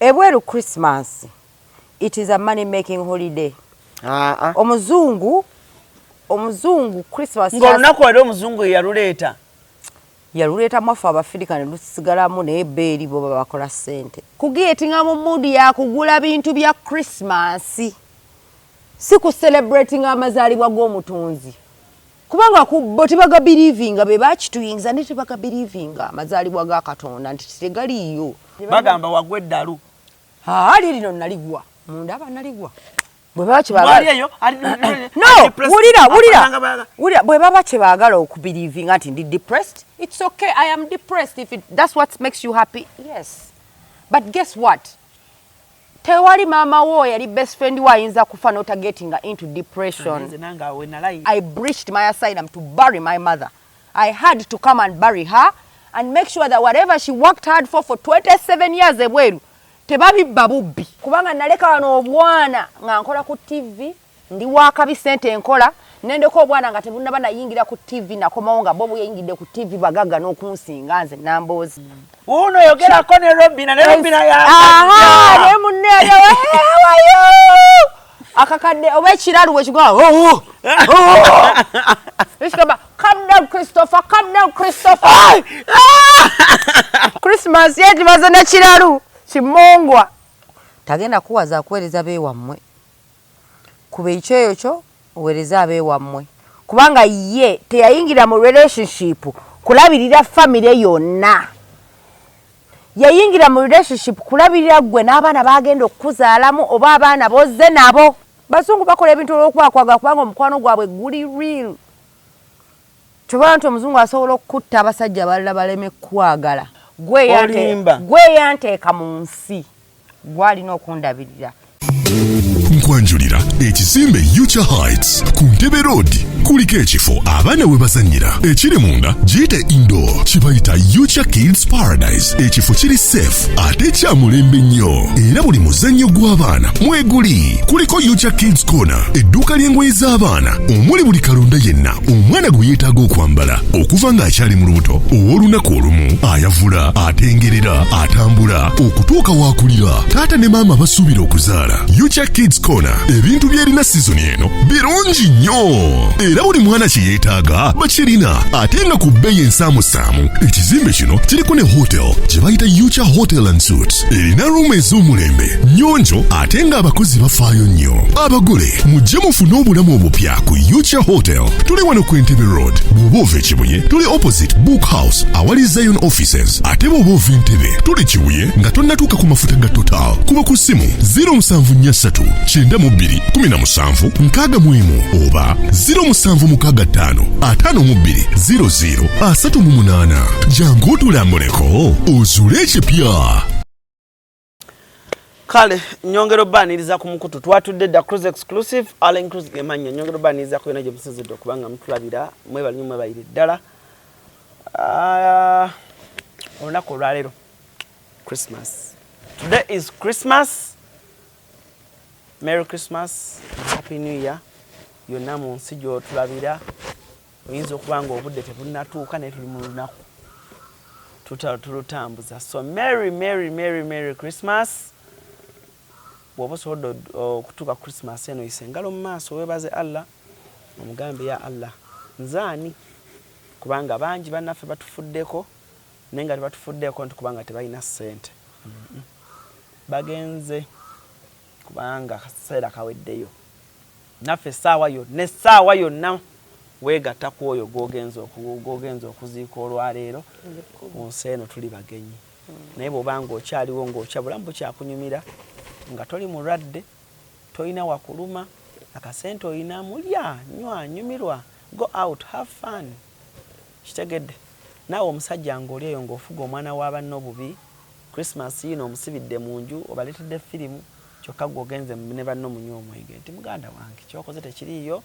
Ebweru Christmas, it is a money-making holiday. Omuzungu Christmas. Ngolunaku wali omuzungu yaluleta mwafa abafirika ne lusigalamu naye beeri bo bakola sente. Kugetinga mu mudi ya kugula bintu bya Christmas. Si ku celebrating amazaalibwa g'omutunzi. Kubanga bo tebaga believinga be bakituyinza ne tebaga believinga amazaalibwa ga Katonda nti tegaliyo. Bagamba wagwe eddalu. Ali lino naligwa. Munda naligwa. Bwe baba kyebagala okubelievinga nti ndi depressed, it's okay, I am depressed if that's what makes you happy. Yes. But guess what? Tewali mama wo yali best friend wa ayinza kufa not getting into depression. I breached my asylum to bury my mother. I had to come and bury her and make sure that whatever she worked hard for 27 years ebweru tebabi babubbi. Kubanga naleka wano obwana nga nkola ku TV ndi wakabi sente enkola nendeko obwana nga tebunaba nayingira ku TV nakomawo nga bobu yayingidde ku TV bagaga n'okunsinga nze nambozi. Uno yogerako ne Robina ya ne munne yawe wayo akakadde obekiralu bwe kigwa come down Christopher, come down Christopher. Christmas yeti bazana kiralu kimongwa tagenda kuwaza kuweereza beewammwe kuba ekyeyo kyo oweereza abeewammwe kubanga ye teyayingira mu relationship kulabirira family yonna. Yayingira mu relationship kulabirira gwe n'abaana bagenda okuzaalamu oba abaana bozze nabo. Bazungu bakola ebintu olw'okwakwaga kubanga omukwano gwabwe guli real. Kyobala nti omuzungu asobola okutta abasajja abalala baleme kwagala. Gwe yanteeka mu nsi gwalina okundabirira. Nkwanjulira ekizimbe Future Heights ku Ntebe Road kuliko ekifo abaana we bazannyira ekiri munda giyite indoor kibayita Future Kids Paradise. Ekifo kiri safe ate kya mulembe nnyo era buli muzannyo gw'abaana mweguli. Kuliko Future Kids Corner edduuka ly'engoye z'abaana omuli buli kalonda yenna omwana gwe yeetaaga okwambala okuva ng'akyali mu lubuto ow'olunaku olumu ayavula atengerera atambula okutuuka waakulira taata ne maama basuubira okuzaala. Future Kids Corner ebintu by'erina season eno birungi nnyo era buli mwana kye yeetaaga bakirina ate nga ku bbeeyi ensaamusaamu. Ekizimbe kino kiriko ne hotel gye bayita Future Hotel and Suites erina ruumu ez'omulembe nnyonjo ate ng'abakozi bafaayo nnyo. Abagole mujje mufune obulamu obupya ku Future Hotel. Tuli wano ku Entebbe Road. Bw'oba ova Kibuye tuli opposite Book House awali Zion Offices ate bw'oba ova Entebbe tuli Kibuye nga tonnatuuka ku mafuta ga Total. Kuba ku ssimu 0743 92 17 61 oba 0765 52 00 38. Jangu otulambuleko ozuule ekipya. Kale nyongero baniriza ku mukutu twatudde da CRUZ exclusive ALLANCRUZ gemanya nyongero baniriza ku enaje musizidde kubanga mutulabira mwebali nyumwe bayire ddala. Olunaku olwaleero Christmas. Today is Christmas. Merry Christmas, Happy New Year. Yonna mu nsi gy'otulabira oyinza okuba nga obudde tebunnatuuka naye tuli mu lunaku tulutambuza. So Merry Christmas. Bw'oba osobodde okutuuka Christmas eno yise engalo mu maaso weebaze Allah omugambe ya Allah nzaani kubanga bangi bannaffe batufuddeko naye nga tebatufuddeeko nti kubanga tebalina ssente bagenze kubanga kaseera kaweddeyo naffe essaawa yonna weegatta ku oyo g'ogenza okuziika olwaleero mu nsi eno tuli bagenyi. Naye bw'obanga okyaliwo ng'okya bulamu bukyakunyumira nga toli mulwadde tolina wakuluma akasente olina mulya nywa nyumirwa go out have fun. Kitegedde naawe omusajja ng'oli eyo ng'ofuga omwana wa banno bubi Christmas yino omusibidde mu nju obaleetedde firimu kyokka gwogenze ne banno munywa omwenge nti muganda wange kyokoze tekiriiyo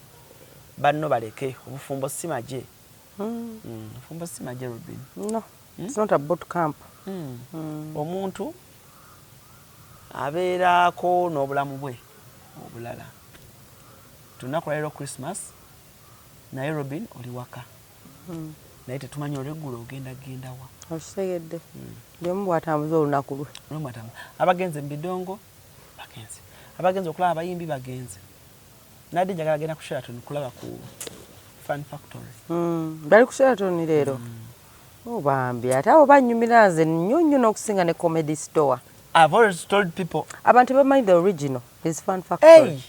banno baleke obufumbo si maje. Obufumbo si maje Robin. No, it's not a boot camp. Omuntu abeerako n'obulamu bwe obulala. Tunaku leero Christmas naye Robin oli waka naye tetumanyi olweggulo ogenda wa. Okitegedde. Ndimu bwatambuza olunaku lwe. Abagenze mbidongo bagenze. Abagenze okulaba abayimbi bagenze. Nadi njagala agenda ku Sheraton kulaba ku Fun Factory. Bali ku Sheraton leero. Bambi ate abo banyumira nze nnyo n'okusinga ne Comedy Store. I've always told people. Abantu bamanyi the original is Fun Factory. Hey!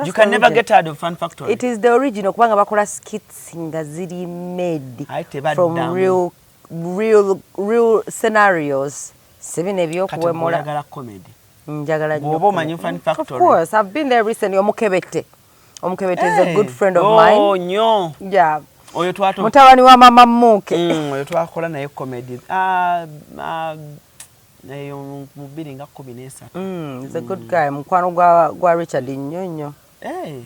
You can never get tired of Fun Factory. It is the original kubanga bakola skits nga ziri made from real scenarios. Sebine ebyokuwemola. Njagala comedy. Njagala nnyo. Bobo manyi Fun Factory. Of course, I've been there recently. Omukebete is a good friend of mine. Oh, nyo. Yeah. Oyo twato. Mutabani wa mama Muke. Oyo twakola naye comedy. Nayo mubiri nga 13. He's a good guy. Mukwano gwa Richard Nyonyo. Hey.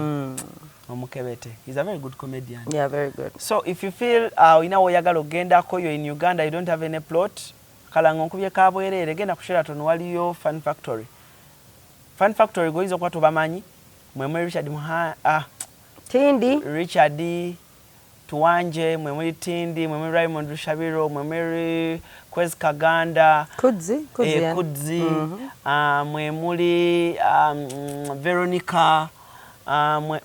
Omukebete. He's a very good comedian. Yeah, very good. So if you feel ina oyagala ogenda ko you're in Uganda, you don't have any plot, kalanga nkubye kabwerere genda ku Sheraton waliyo Fun Factory. Fun Factory goizo kwa tubamanyi mwemwe Richard Tindi Richard Tuwanje, mwemwe Tindi, mwemwe Raymond Rushabiro, mwemwe Kwez Kaganda, CRUZ, mwemuli Veronica,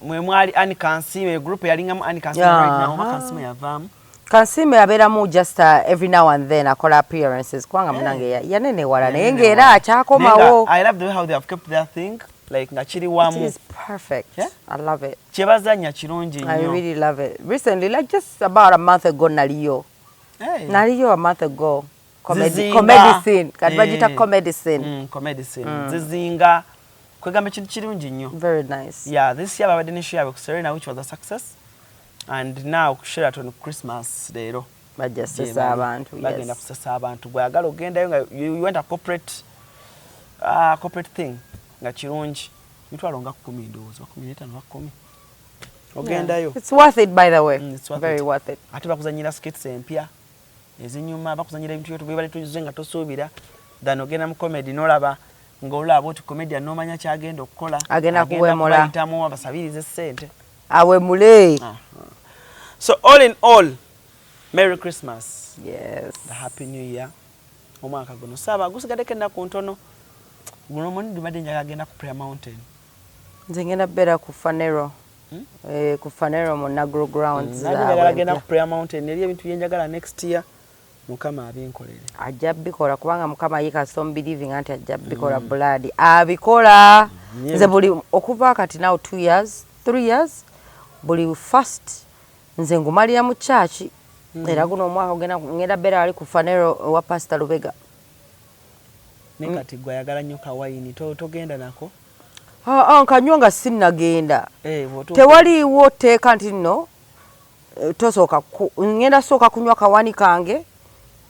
mwemwali Annie Kansime, group yalingamu Annie Kansime right now, Kansime yavamu. Kansime aberamu just every now and then akola appearances kwanga munange yanene wala naye ngera akyakomawo. I love the way how they have kept their thing. Like nachiri wamu. It is perfect. Yeah? I love it. Chebazanya chirungi nyo. I really love it. Recently, like just about a month ago, Naliyo. Hey. Naliyo a month ago. Comedy scene. Kadibajita comedy scene. Comedy scene. Zizinga. Kwegamba chintu chirungi nyo. Very nice. Yeah, this year babadde nisho yabe ku Serena, which was a success. And now ku Sheraton Christmas leero. Bajasesa abantu. Bagenda kusesa abantu. Gwagala ogendayo nga you want a corporate thing. Nga kirungi mitwalo nga 10 ndowooza 15 ogendayo. It's worth it, by the way. Very worth it. Ate bakuzanyira skits empya ezinyuma bakuzanyira ebintu byo tubibale tujuze nga tosuubira than ogenda mu comedy nolaba ng'olaba oti comedian nomanya kyagenda okukola agenda kuwemola bayitamu abasabirize ssente awemule. So all in all, Merry Christmas. Yes. The Happy New Year. Omwaka guno saba gusigadde kenda ku ntono. Guno moni dibadde njaga agenda ku Prayer Mountain. Nze ngenda bera ku Fanero. Ku Fanero mu Nagro Grounds. Njagala agenda ku Prayer Mountain. Eri ebintu byenjagala next year. Mukama abinkolere. Ajja bikola kubanga Mukama yika some believing anti ajja bikola blood. Abikola. Nze buli okuva kati now 2 years, 3 years. Buli first nze ngumalira mu church. Era guno omwaka ngenda bera ali ku Fanero wa Pastor Lubega. Nekati gwayagala nnyo kawayini togenda nako? Nkanywa sinnagenda. Tewaliwo teeka nti nno tosooka ngenda sooka kunywa kawani kange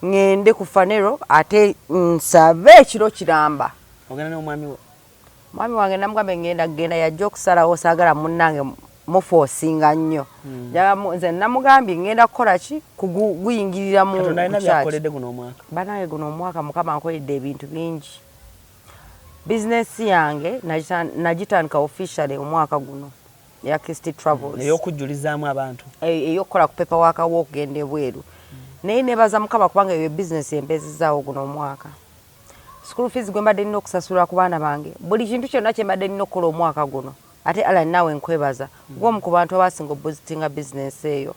ngende ku Fanero ate nsabe ekiro kiramba. Ogenda n'omwami wo? Mwami wange namugamba ngenda yajja okusalawo saagala munnange mufoosinga nnyo. Nze namugambye ngenda kukola ki kuguyingirira mu Katonda alina byakoledde guno omwaka. Banaye guno omwaka Mukama ankoledde ebintu bingi. Business yange nagitandika officially omwaka guno ya Kisti Travels. Ey'okujjulizaamu abantu. Ey'okukola ku paperwork w'okugenda ebweru. Naye nebaza Mukama kubanga eyo business empezezaawo guno omwaka. School fees gwe mbadde nnina okusasula ku baana bange. Buli kintu kyonna kye mbadde nnina okukola omwaka guno. Ate Alan nawe nkwebaza. Gwomu ku bantu abasinga obuzitinga business eyo.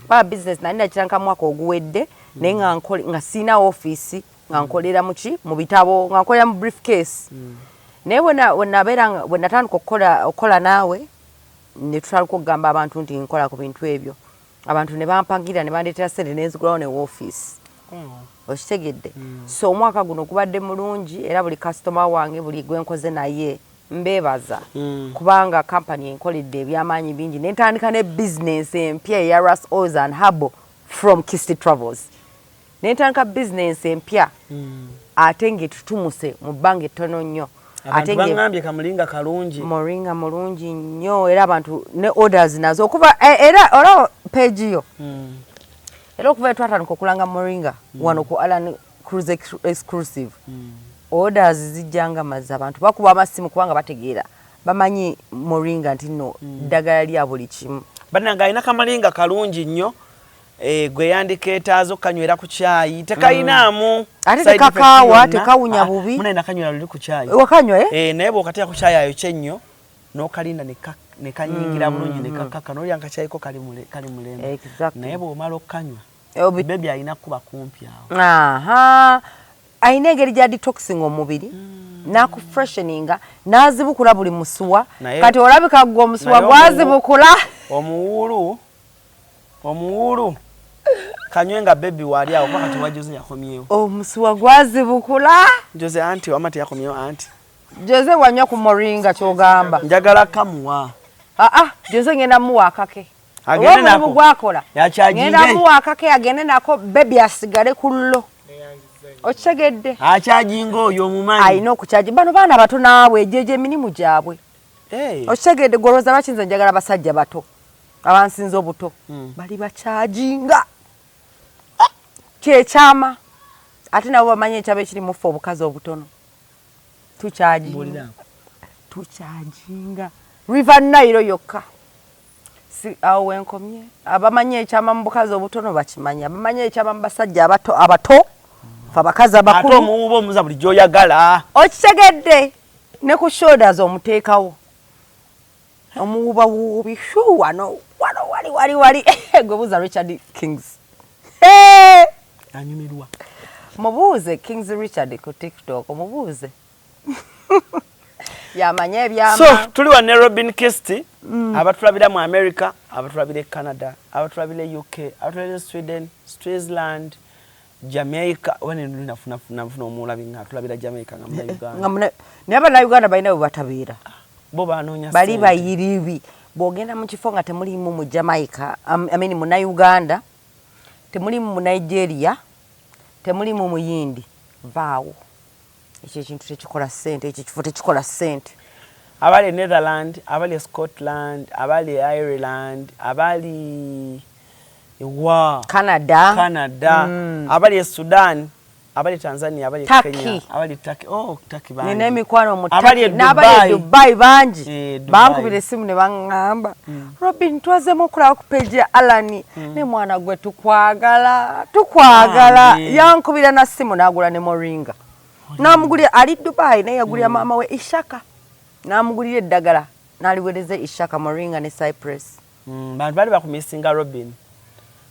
Ba business nalina kiranka mwaka oguwedde naye nga sina office nga nkolera mu bitabo nga nkolera mu briefcase. Naye bwe natandika okukola naawe ne tutandika okugamba abantu nti nkola ku bintu ebyo. Abantu ne bampangira ne bandeetera ssente ne nzigulawo ne office. Okitegedde. So omwaka guno gubadde mulungi era buli customer wange buli gwe nkoze naye mbebaza kubanga company enkoledde ebyamaanyi bingi netandika ne business empya ya Ras Oils and Habo from Kisti Travels. Netandika business empya ate ngetutumuse mu bbanga ettono nnyo. Ate ngambye kamulinga kalungi. Moringa mulungi nnyo era abantu ne orders nazo okuba era ora page yo. Era okuva twatandika okulanga moringa wano ku ALLANCRUZ exclusive. Orders zijjanga mazza abantu bakuba amasimu kubanga bategeera bamanyi moringa nti no ddagala lya buli kimu. Bannanga alina kamalinga kalungi nnyo gwe yandikeetaazo kanywera ku caayi tekayinaamu ate tekakaawa tekawunya bubi munenda kanywera luli ku caayi wakanywa naye bw'okateeka ku caayi ayo kyennyo n'okalinda ne kanyingira bulungi ne kakaka n'olya nga caayiko kali mulembe naye bw'omala okukanywa bebi alina kuba kumpi awo ayina engeri gya detoxing omubiri n'akufresheninga n'azibukula buli musuwa kati olabika gwe omusuwa gwazibukula omuwulu kanywe nga bebi wali awo kati wa Jose yakomyewo omusuwa gwazibukula Jose anti wamati yakomyewo anti Jose wanywa ku moringa kyogamba njagala kamuwa Jose ngenda muwa akake agende nako gwakola ngenda muwa akake agende nako bebi asigale kullo okitegedde akyajinga oyo omumanyi ayina okukyaji bano baana bato naabwe ejeje emirimu gyabwe okitegedde goloza bakinze njagala basajja bato abansinza obuto bali bakyajinga kyekyama ate nabo bamanye ekyaba ekirimu ffe obukazi obutono tukyajinga river Nile yokka awo wenkomye abamanye ekyama mu bukazi obutono bakimanya abamanye ekyama mu basajja abato abakazi abakulu ate omuwuba omuza buli gy'oyagala okitegedde ne ku shoulders omuteekawo omuwuba wuubi wano wali gwe buuza Richard Kings anyumirwa mubuuze Kings Richard ku TikTok mubuuze yamanya ebyama so tuli wa ne Robin Kisti abatulabira mu America abatulabira Canada abatulabira UK abatulabira Sweden Switzerland Jamaica wene nafuna omulabi nga tulabira Jamaica nga muna Uganda balina batabeera bo banoonya bali bayiribi bwogenda mu kifo nga temulimu mu Jamaica mu Uganda temulimu mu Nigeria temulimu mu Yindi vaawo ekyo ekintu tekikola ssente ekyo kifo tekikola ssente abali Netherland abali Scotland abali Ireland abali Canada abali Sudan abali Tanzania abali Kenya abali Turkey Turkey bangi nina emikwano mu Turkey n'abali Dubai bangi bankubira essimu ne baŋŋamba Robin twazemu okulaba ku page ya Alani ne mwana gwe tukwagala yankubira na ssimu n'agula ne moringa n'amugulira ali Dubai naye yagulira maama we Ishaka n'amugulira eddagala n'aliwereza Ishaka moringa ne Cypress bantu bali bakumisinga Robin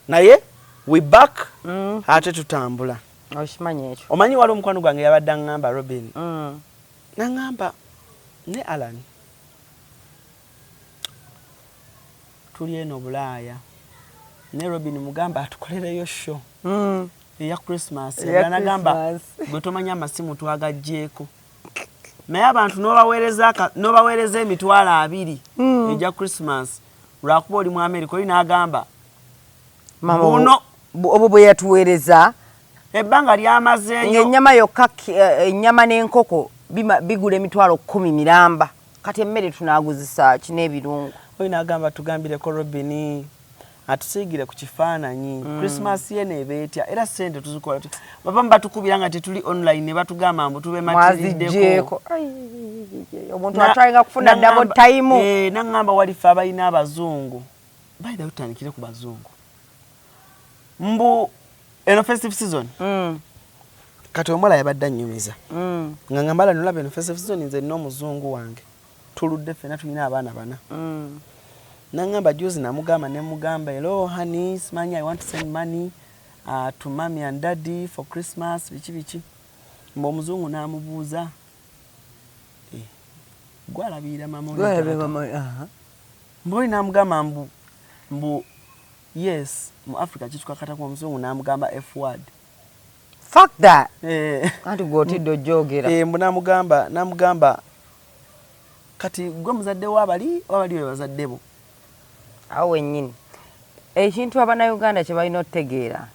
naye we back ate tutambula oshimanyi ekyo omanyi wali omukwano gwange yabadde aŋŋamba Robin naŋŋamba ne Alan tuli eno Bulaaya ne Robin mugamba atukolereyo show eya Christmas nagamba gwe tomanya amasimu twagajjeeko naye abantu n'obaweereza emitwalo 2 ejja Christmas lwakuba oli mu America oli n'agamba buno obo bwe yatuweereza ebbanga lyamazeeyo ennyama yokka ennyama n'enkoko bigula emitwalo 10 miramba kati emmere tunaaguzisa ki n'ebirungu oyo n'agamba tugambireko Robin atusiigire ku kifaananyi Christmas ye neeba etya era ssente tuzikola babamu batukubira nga tetuli online ne batugamba mbu tube matiriddeko omuntu atwalinga kufuna double time naŋŋamba walife abalina abazungu bayida tutandikire ku bazungu mbu eno festive season kati omuwala yabadde annyumiza nga ngambala nolaba eno festive season nze nina omuzungu wange tuludde ffena tulina abaana 4 naŋŋamba juzi namugamba nemugamba hello honey simanyi I want to send money to mommy and daddy for Christmas biki mbu omuzungu n'amubuuza gwalabirira mama mbu namugamba mbu yes mu Africa kitukakata kwa muzungu namugamba F word fuck that anti gotidde ojogera mbu namugamba kati gwe muzadde wabali we bazaddebo awo wennyini ekintu Uganda kye balina otegeera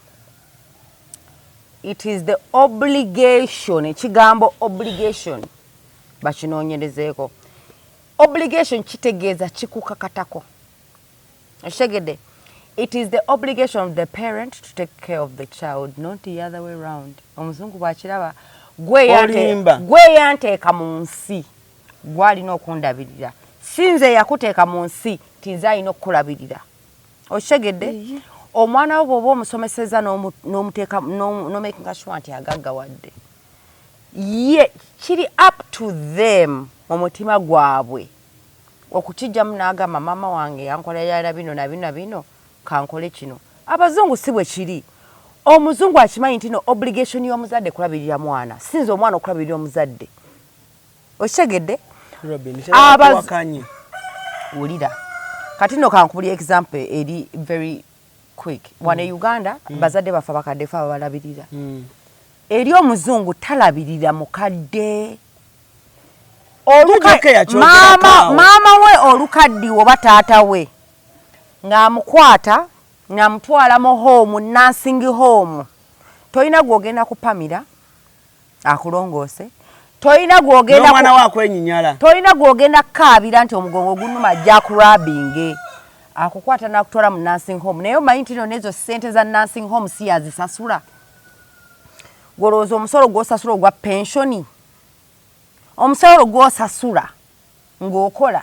it is the obligation ekigambo obligation bakinoonyerezeeko obligation kitegeeza kikukakatako okitegedde it is the obligation of the parent to take care of the child not the other way around omuzungu bwakiraba gwe yanteeka mu nsi gwalina okundabirira sinze yakuteeka mu nsi tinze alina okukulabirira okitegedde omwana wo bw'oba omusomeseza n'omuteeka making sure nti agaggawadde ye kiri up to them omutima gwabwe okukijjamu n'agamba mama wange yankola yala bino na bino na bino kankole kino. Abazungu si bwe kiri. Omuzungu akimanyi nti no obligation y'omuzadde kulabirira mwana sinze omwana okulabirira omuzadde. Okitegedde? Wulira kati no kankubuli example eri very quick. Wane Uganda bazadde bafa bakadde fa balabirira. Eri omuzungu talabirira mukadde. Mama we olukaddi oba taata we ng'amukwata ng'amutwala mu home nursing home. Toyina gwogenda kupamira akulongoose. Toyina gwogenda mwana wakwenyinyala. Toyina gwogenda kaabira nti omugongo gunuma jack rubbing. Akukwata nakutwala mu nursing home. Naye omanyi nti nezo ssente za nursing home si yazisasula. Golooza omusolo gw'osasula ogwa pensioni. Omusolo gw'osasula ng'okola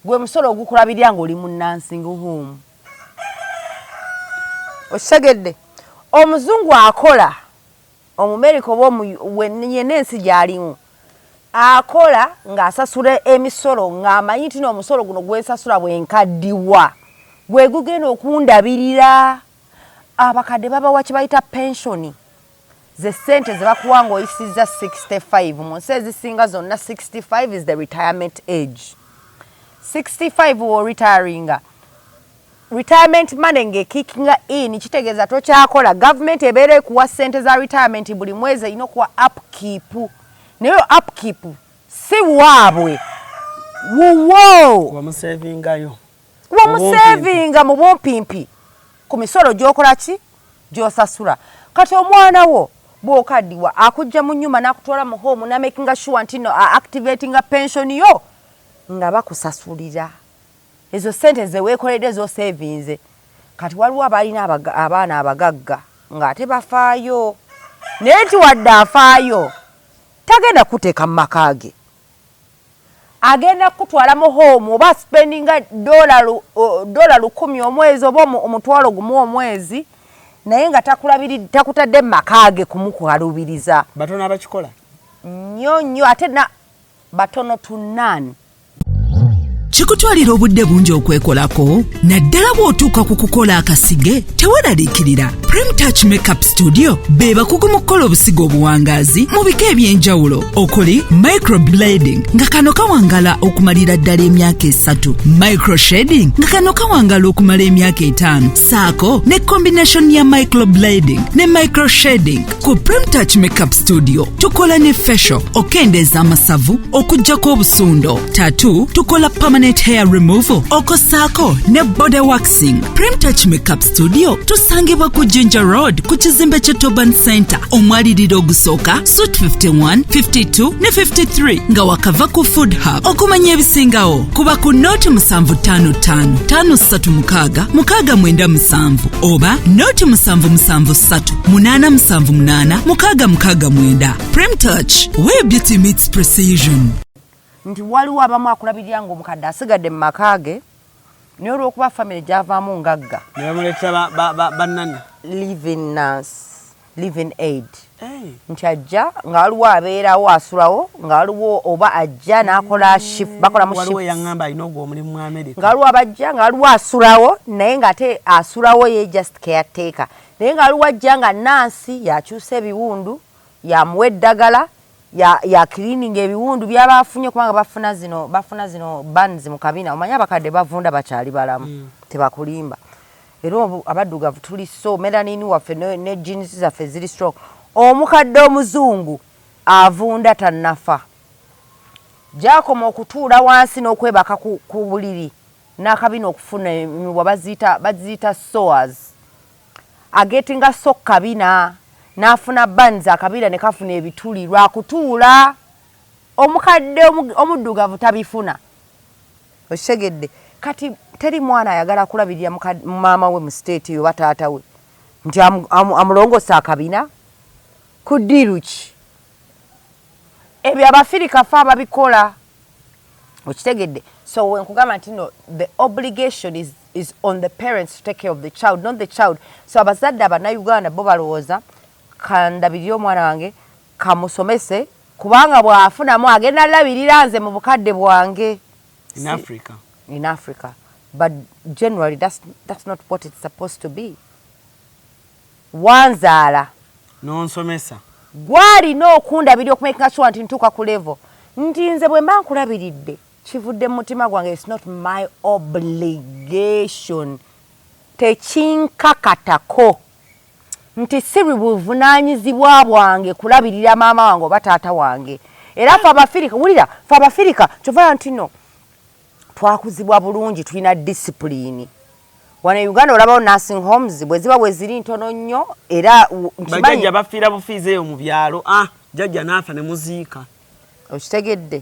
gwe musolo ogukulabirira ng'oli mu nursing home. Osegedde omuzungu akola omumerika oba yenensi gy'alimu akola ng'asasula emisolo ng'amanyi nti n'omusolo guno gwesasula bwenkaddiwa gwe gugenda okundabirira. Abakadde babawa kye bayita pensioni. Ze sente ze bakuwa ng'oyisiza 65 mu nsi ezisinga zonna 65 is the retirement age. 65 wo retiringa retirement money ng'ekickinga in kitegeeza tokyakola government ebeera ekuwa sente za retirement buli mwezi erina okuwa upkeep. Naye upkeep si waabwe wuwo wamusevingayo wamusevinga mu bumpimpi ku misolo gy'okola ki gy'osasula. Kati omwana wo bw'okaddiwa akujja mu nnyumba n'akutwala mu home na making sure nti no activating a pension yo nga bakusasulira ezo sente ze weekoledde zo savings. Kati waliwo abalina abaana abagagga ng'ate bafaayo naye nti wadde afaayo tagenda kuteeka mu maka ge, agenda kutwala mu home oba spendinga $100 omwezi oba omutwalo gumu omwezi naye nga takutadde maka ge kumukwalubiriza. Batono abakikola nnyo ate na batono to none. Kikutwalira obudde bungi okwekolako naddala bw'otuuka ku kukola akasige teweeraliikirira. Prem Touch Makeup Studio be bakugu mu kukola obusigo obuwangaazi mu bika eby'enjawulo okuli microblading nga kano kawangala okumalira ddala emyaka 3, microshading nga kano kawangala okumala emyaka 5, saako ne combination ya microblading ne microshading. Ku Prem Touch Makeup Studio tukola ne facial okendeeza amasavu okuggyako obusundo, tattoo tukola permanent hair removal okosaako ne body waxing. Prem Touch Makeup Studio tusangibwa ku Ginger Road ku kizimbe kye Toban Center omwaliriro ogusooka Suite 51, 52 ne 53 nga wakava ku Food Hub. Okumanya ebisingawo kuba ku Note 755 536 697 oba Note 773 878 669. Prem Touch, where beauty meets precision. Nti waliwo abamu akulabirira ng'omukadde asigadde mu maka ge naye olw'okuba family gyavaamu ngagga ne bamuleetera bannani living nurse, living aid. Nti ajja nga waliwo abeerawo asulawo nga waliwo oba ajja n'akola shift bakola mu shift. Waliwo yaŋŋamba alina ogwo omulimu mu America. Nga waliwo abajja nga waliwo asulawo naye ng'ate asulawo ye just caretaker. Naye nga waliwo ajja nga nansi yakyusa ebiwundu yamuwa eddagala ya cleaning ebiwundu byaba afunye kubanga bafuna zino bands mu kabina. Omanya abakadde bavunda bakyali balamu tebakulimba. Era abaddugavu tuli so melanin waffe ne jeans zaffe ziri strong. Omukadde omuzungu avunda tannafa. Gyakoma okutuula wansi n'okwebaka ku buliri n'akabina okufuna emibwa baziyita sores. Agetinga so kabina n'afuna banza akabira ne kafuna ebituli lwakutuula. Omukadde omuddugavu tabifuna. Oshegedde kati teri mwana ayagala kulabirira maama we mu state yo bataata we nti amulongosa akabina kudiruki ebyo abafirika fa babikola. Okitegedde. So when kugamba nti no, the obligation is is on the parents to take care of the child, not the child. So abazadde abannayuganda bo balowooza kandabirira omwana wange kamusomese kubanga bw'afunamu agenda labirira nze mu bukadde bwange. In Africa. But generally that's not what it's supposed to be. Wanzaala nonsomesa gwalina okundabirira okumakinga sure nti ntuuka ku level nti nze bwe mba nkulabiridde kivudde mu mutima gwange. It's not my obligation. Tekinkakatako nti si buvunaanyizibwa bwange kulabirira maama wange oba taata wange. Era fe Abafirika, wulira, fe Abafirika kyova nti no twakuzibwa bulungi, tulina discipline. Wano Uganda olabawo nursing homes bwe ziba bwe ziri ntono nnyo era bajjajja bafiira bufiizi eyo mu byalo. Jjajja n'afa ne muziika. Okitegedde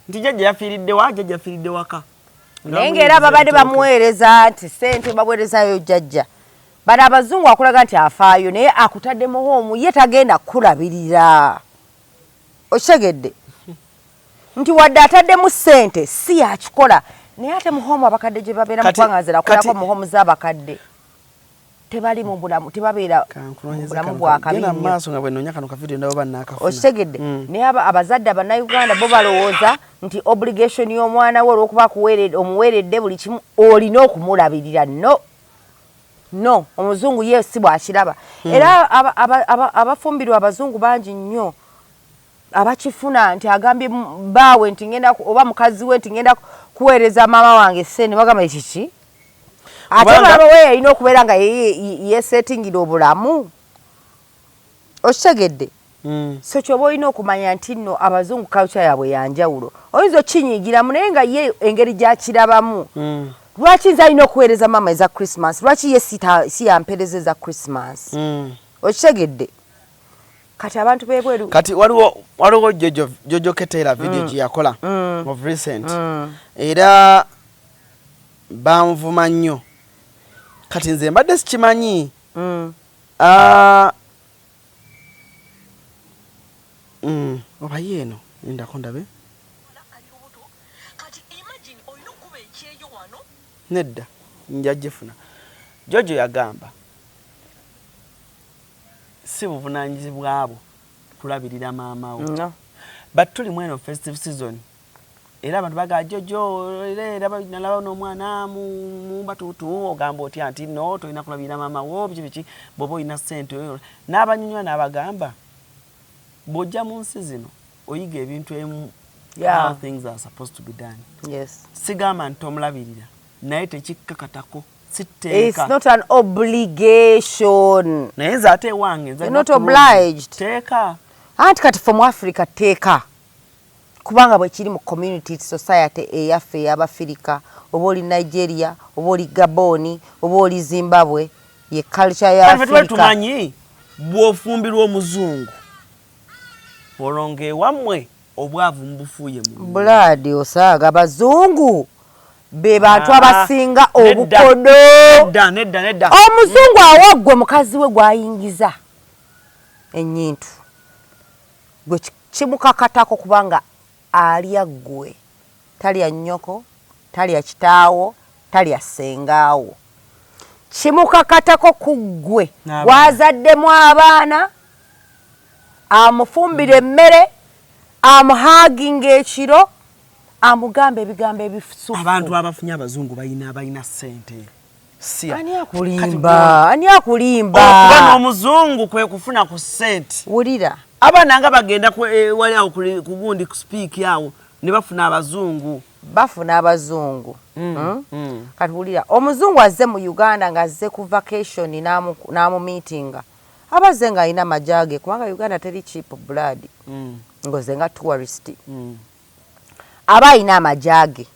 nti jjajja yafiiridde wa jjajja yafiiridde waka. Naye ng'era babadde bamuweereza nti ssente baweerezayo jjajja. Bano abazungu akulaga nti afaayo naye akutadde mu home ye tagenda kulabirira. Okitegedde nti wadde ataddemu ssente si yakikola. Naye ate mu home abakadde gye babeera mu kwangaazira kulako mu home z'abakadde tebali mu bulamu, tebabeera mu bulamu bwa kabi nnyo. Okitegedde naye abazadde abannayuganda bo balowooza nti obligation y'omwana we olw'okuba omuweeredde buli kimu olina okumulabirira. No, omuzungu ye si bw'akiraba. Era abafumbirwa abazungu bangi nnyo abakifuna nti agambye baawe nti ngenda oba mukazi we nti ngenda kuweereza maama wange ssente bagamba ekiki. Ate baba we yalina okubeera nga yesetingira obulamu. Okitegedde so kyoba olina okumanya nti nno abazungu culture yaabwe yanjawulo. Oyinza okinyiigiramu naye nga ye engeri gy'akirabamu. Lwaki nze alina okuweereza maama eza Christmas? Lwaki ye si yampeereza eza Christmas? Okitegedde kati abantu b'ebweru kati waliwo Jojo Ketera video gye yakola of recent era banvuma nnyo. Kati nze mbadde sikimanyi oba yeeno ndako ndabe nedda njajjefuna. Jojo yagamba si buvunaanyizibwa bwo kulabirira maama wo. But tuli mweno festive season era abantu baga Jojo era nalaba n'omwana mu batutu ogamba otya nti no tolina kulabirira maama wo biki bw'oba olina ssente n'abanyonywa n'abagamba bw'ojja mu nsi zino oyiga ebintu emu how things are supposed to be done. Sigamba nti omulabirira naye tekikkakatako. It's not an obligation. You're not obliged. Teka. Anti kati from Africa teka. Kubanga bwe kiri mu community society eyaffe ey'Abafirika, oba oli Nigeria, oba oli Gaboni, oba oli Zimbabwe, ye culture ya Africa. Tumanyi bw'ofumbirwa omuzungu olonge wamwe obwavu mbufuye mu. Blood osaaga abazungu. Be bantu abasinga obukodo. Nedda. Omuzungu awaggwe mukazi we gwayingiza ennyintu. Gwe kimukakatako kubanga alya ggwe. Talya nnyoko, talya kitaawo, talya ssengaawo. Kimukakatako ku ggwe. Wazaddemu abaana, amufumbira emmere, amuhaaginga ekiro, amugambe ebigambo ebisufu. Abantu abafunye abazungu balina ssente. Ani akulimba? Okuba n'omuzungu kwe kufuna ku ssente. Wulira. Abaana nga bagenda wali awo ku gundi ku speak yawo ne bafuna abazungu. Kati wulira, omuzungu azze mu Uganda ng'azze ku vacation n'amu meetinga. Abazze ng'alina majage kubanga Uganda teri cheap blood. Ngoze nga tourist. Aba alina amajage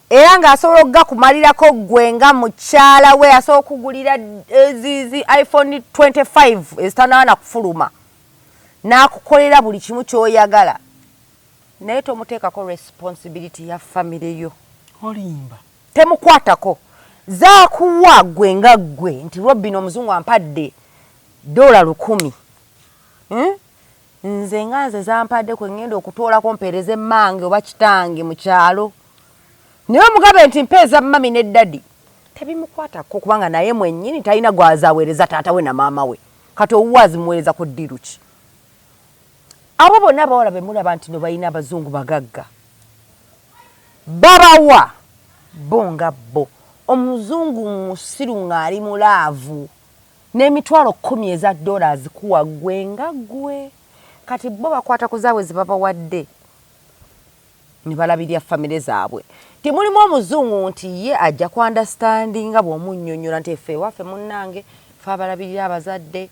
era ng'asobola okugakumalirako ggwe nga mukyala we asobola okugulira ezi iPhone 25 ezitanaana kufuluma n'akukolera buli kimu ky'oyagala naye tomuteekako responsibility ya family yo. Olimba temukwatako zaakuwa ggwe nga ggwe nti Robin omuzungu ampadde $100. Nze nga nze zampadde kwe ngenda okutoolako mpeereze mmange oba kitange mu kyalo. Naye omugabe nti mpeeza mami ne daddy. tebimukwatako kubanga naye mwennyini talina gwazaweereza taata we na maama we kati owuwazi muweereza ku ddiru ki abo bonna abawala be mulaba nti no balina abazungu bagagga babawa bo nga bo omuzungu musiru ng'ali mulaavu n'emitwalo 10 eza dollars kuwa gwe nga gwe kati bo bakwata ku zaabwe ze babawadde ne balabirya famire zaabwe timulimu omuzungu nti ye ajja ku understandinga bw'omunnyonnyola nti effe ewaffe munnange fe abalabirira abazadde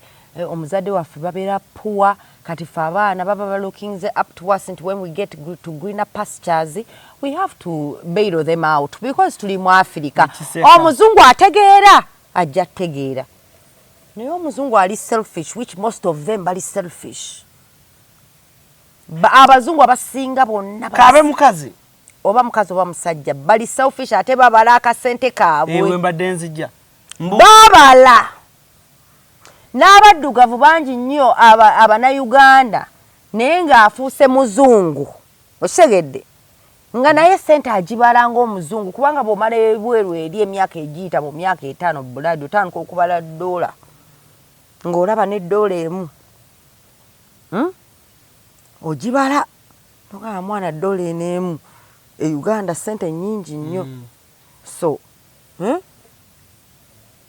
omuzadde waffe babeera puwa kati fe abaana baba balooking up to us nti when we get to greener pastures we have to bail them out because tuli mu Africa omuzungu ategeera ajja tegeera naye omuzungu ali selfish which most of them bali selfish abazungu abasinga bonna kabe mukazi oba mukazi oba musajja bali selfish ate babala akasente kaabwe ewe mbadde nzijja babala n'abaddugavu bangi nnyo abannayuganda naye ng'afuuse muzungu okitegedde nga naye sente agibala ng'omuzungu kubanga bw'omala ebweru eri emyaka egiyita mu myaka 5 buladi otandika okubala dola ng'olaba n'eddola emu ogibala ogamba mwana dola en'emu e Uganda sente nnyingi nnyo so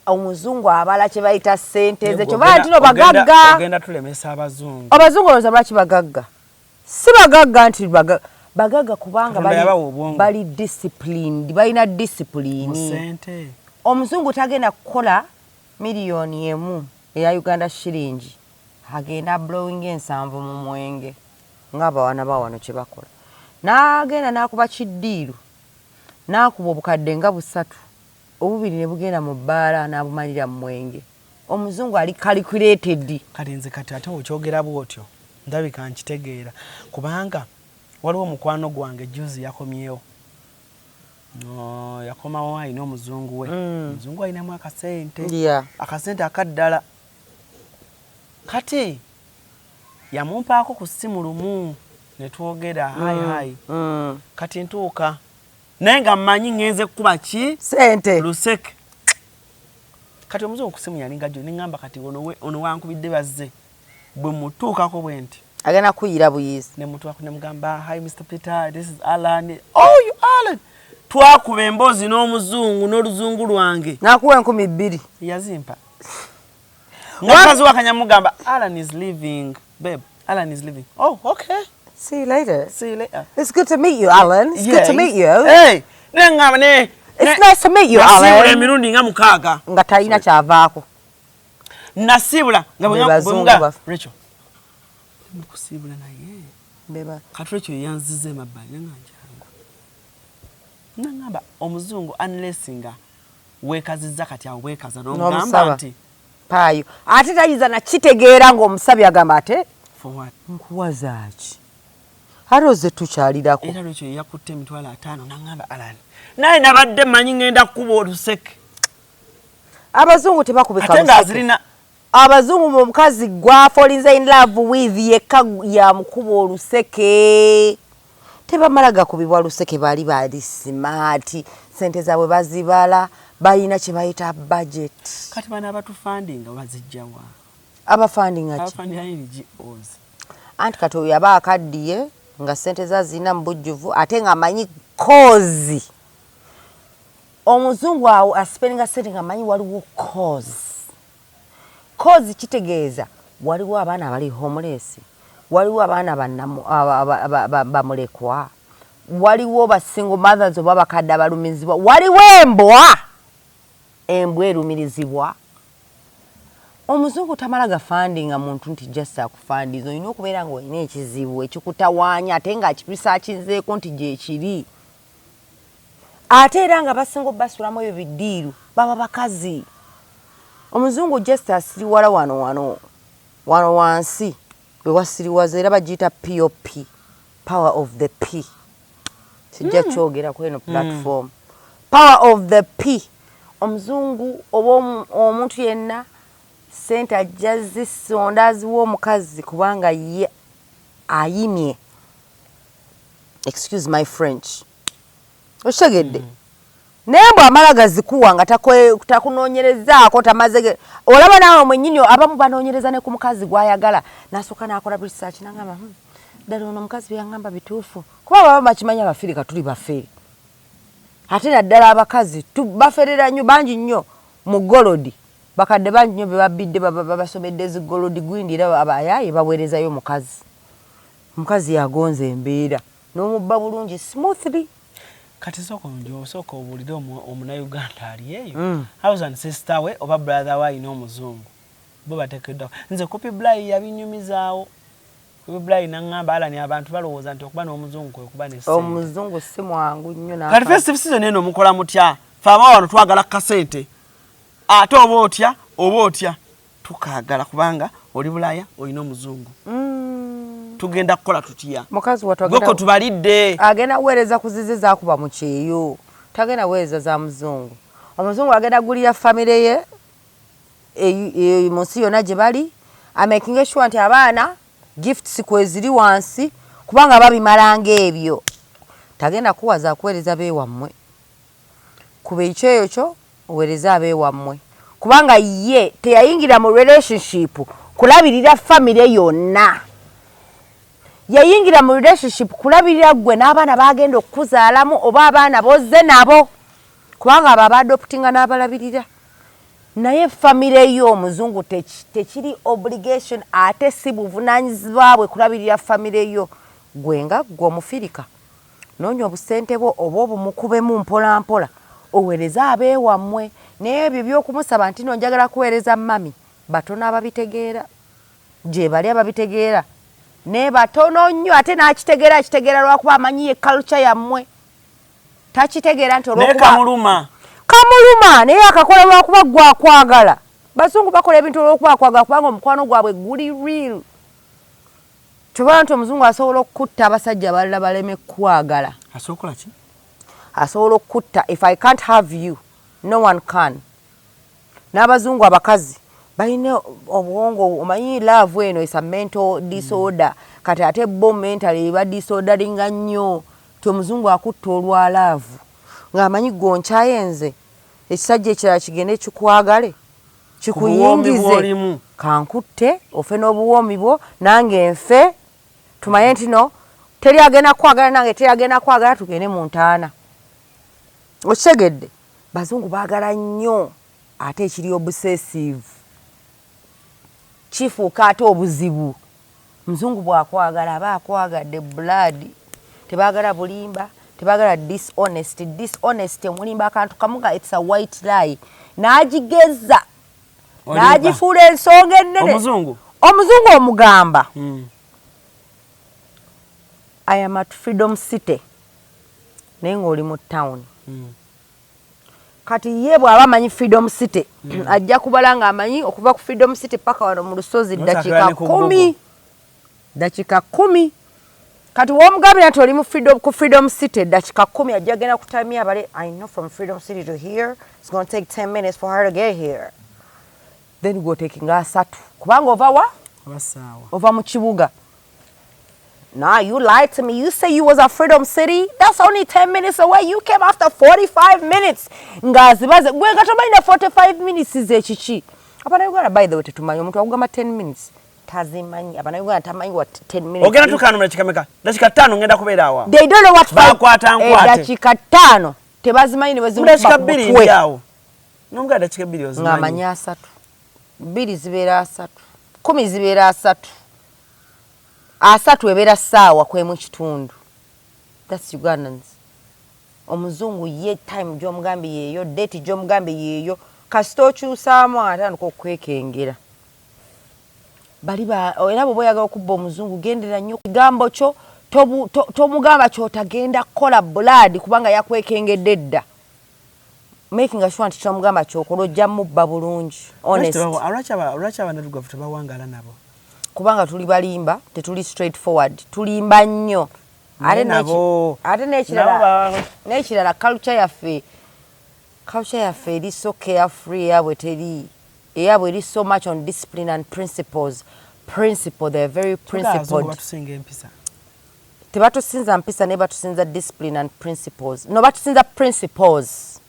omuzungu abala kye bayita sente ze kyoba ntino bagagga ogenda tulemesa abazungu olowooza lwaki bagagga si bagagga nti bagagga kubanga bali disciplined balina discipline omuzungu tagenda kukola miliyoni emu eya Uganda shiringi agenda blowing ensanvu mu mwenge ng'abawana bawano kye bakola n'agenda n'akuba kiddiiru n'akuba obukadde nga 3 obubiri ne bugenda mu bbaala n'abumalira mu mwenge omuzungu ali calculated kati nze kati ate okyogera bwotyo ndabika nkitegeera kubanga waliwo mukwano gwange juzi yakomyewo yakomawo alina omuzungu we omuzungu alinamu akasente akasente akaddala kati yamumpaako ku ssimu lumu ne twogera hayi kati ntuuka naye nga mmanyi ngenze kuba ki sente luseke kati omuzungu ku ssimu yalinga gyo neŋŋamba kati ono wankubidde bazze bwe mutuukako bwe nti agenda kuyira buyizi ne mutuuka ne mugamba hi Mr. Peter this is Alan oh you Alan twakuba emboozi n'omuzungu n'oluzungu lwange nakuwa 2,000 yazimpa ngakazi wakanyamugamba Alan is leaving babe Alan is leaving oh okay see you later it's good to meet you Alan it's good to meet you hey nengamba ne it's nice to meet you Alan nasibula emirundi nga 6 nga talina kyavaako nasibula nga bwenga Rachel mukusibula naye beba kati Rachel yanzize mabbali nanganjangu nangamba omuzungu unlessinga wekazizza kati awo wekaza n'omugamba nti payo ate tayiza na kitegeera ng'omusabi agamba ate for what nkuwazaaki aroze tukyalirako era Rachel yakutte emitwalo 5 nangamba Alan naye nabadde manyi ngenda kukuba oluseke abazungu tebakubika ate ngazirina abazungu mu mukazi gwa falling in love with yekka ya mukuba oluseke tebamala gakubibwa luseke bali smart sente zaabwe bazibala balina kye bayita budget kati bana abatufandinga bazijjawa abafandinga ki abafandinga NGOs anti kati oyo aba akaddiye nga sente zazina mbujjuvu ate nga amanyi cause omuzungu awo aspendinga sente nga amanyi waliwo cause kitegeeza waliwo abaana abali homeless waliwo abaana bamulekwa waliwo basingle mothers oba bakadde abalumizibwa waliwo embwa erumirizibwa omuzungu tamala gafandinga muntu nti just akufandiza olina okubeera nga olina ekizibu ekikutawaanya ate nga kibisakinzeeko nti gyekiri ate era nga basinga basulamu ebyo biddiiru baba bakazi omuzungu just asiriwala wano wansi we wasiriwaza era bagiyita POP power of the P kijja kyogera ku eno platform power of the P omuzungu oba omuntu yenna sente ajja zisonda aziwa omukazi kubanga ye ayimye excuse my French okitegedde Nembo amala gazikuwa nga takunoonyerezaako tamaze olaba naawe mwennyini abamu banoonyereza ne ku mukazi gwayagala nasooka n'akola research n'agamba ddala ono omukazi byangamba bituufu kuba baba bakimanya Abafirika tuli bafeeri ate naddala abakazi baferera nnyo bangi nnyo mu golodi bakadde bangi nnyo be babidde babasomedde zigolodi gwindira abayaaye baweerezayo omukazi yagonza embeera n'omubba bulungi smoothly. Kati sooka obulire omunayuganda ali eyo house and sister we oba brother we alina omuzungu bo bateekeddwako nze kopi Bly yabinyumizaawo kopi Bly naŋŋamba alani abantu balowooza nti okuba n'omuzungu kwe kuba ne ssente. Omuzungu si mwangu nnyo kati festive season eno mukola mutya fe aba wano twagala kasente ate oba otya tukaagala kubanga oli Bulaaya olina omuzungu tugenda kukola tutya mukazi watwagala tubalidde agenda kuweereza kuzize zaakuba mu kyeyo tagenda weereza za muzungu. Omuzungu agenda gulira famire ye mu nsi yonna gye bali amaking sure nti abaana gifts kweziri wansi kubanga babimalanga ebyo tagenda kuwaza kuweereza beewammwe kuba ekyeyo kyo oweereza abeewammwe kubanga ye teyayingira mu relationship kulabirira famire yonna yayingira mu relationship kulabirira gwe n'abaana bagenda okuzaalamu oba abaana bozze nabo kubanga abo abadoptinga n'abalabirira naye famire y'omuzungu tekiri obligation ate si buvunaanyizibwa bwe kulabirira famire yo gwenga gwe Omufirika noonya obusente bwo oba obumukubemu mpola mpola oweereza abeewammwe naye ebyo by'okumusaba nti no njagala kuweereza mami batono ababitegeera gye bali ababitegeera ne batono nnyo ate n'akitegeera lwakuba amanyiye culture yammwe takitegeera nti olwokuba kamuluma naye akakola lwakuba gwakwagala. Bazungu bakola ebintu olwokuba akwagala kubanga omukwano gwabwe guli real. Kyobala nti omuzungu asobola okutta abasajja abalala baleme kwagala. Asobola okutta if I can't have you no one can. N'abazungu abakazi balina obwongo omanyi love eno is a mental disorder kati ate bo mental eba disorderinga nnyo ti omuzungu akutta olwa love ng'amanyi gonkyayenze ekisajja ekirala kigende kikwagale kikuyingize kankutte ofe n'obuwoomi bwo nange nfe tumanye nti no teri agenda kwagala nange teri agenda kwagala tugende mu ntaana okisegedde. Bazungu baagala nnyo ate ekiri obsessive kifuuka ate obuzibu. Muzungu bwakwagala aba akwagadde blood tebaagala bulimba tebaagala dishonest omulimba akantu kamuga it's a white lie n'agigeza n'agifuula ensonga ennene omuzungu omugamba I am at Freedom City naye ng'oli mu town kati ye bw'aba amanyi Freedom City ajja kubala ng'amanyi okuva ku Freedom City paka wano mu Lusozi dakika 10 kati w'omugambira nti oli ku Freedom City dakika 10 ajja genda kutamya abale I know from Freedom City to here it's going to take 10 minutes for her to get here then go taking asatu kubanga ova wa ova mu kibuga. Nah, you lied to me. You say you was at Freedom City. That's only 10 minutes away. You came after 45 minutes. Ngazibaze. Gwe gatomanyi 45 minutes ize chichi. Apana Uganda by the way tetumanyi omuntu akugamba 10 minutes. Tazimanyi. Apana Uganda tamanyi what 10 minutes. Ogenda tukanumira kikameka. Dakika 5 ngenda kubeera awa. They don't know what bakwata nkwate. Dakika 5 tebazimanyi ne wezimu dakika 2 yawo. Nomga dakika 2 ozimanyi. Ngamanyi 3. 2 zibeera 3. 10 zibeera 3. Asatu ebera sawa kwemu kitundu. That's Ugandans. Omuzungu ye time gy'omugambi yeeyo date gy'omugambi yeeyo kasita okyusaamu atandika okwekengera. Bali era bwe boyagala okubba omuzungu gendera nnyo kigambo kyo tomugamba kyotagenda kukola blood kubanga yakwekengedde dda. Making sure nti tomugamba kyokola ojja mubba bulungi. Honest. Olwaki abanaddugavu tebawangala nabo? Kubanga tuli balimba tetuli straightforward tulimba nnyo ate n'ekirala culture yaffe eri so carefree eyabwe eri so much on discipline and principles they're very principled. Tebatusinza mpisa naye batusinza discipline and principles no batusinza principles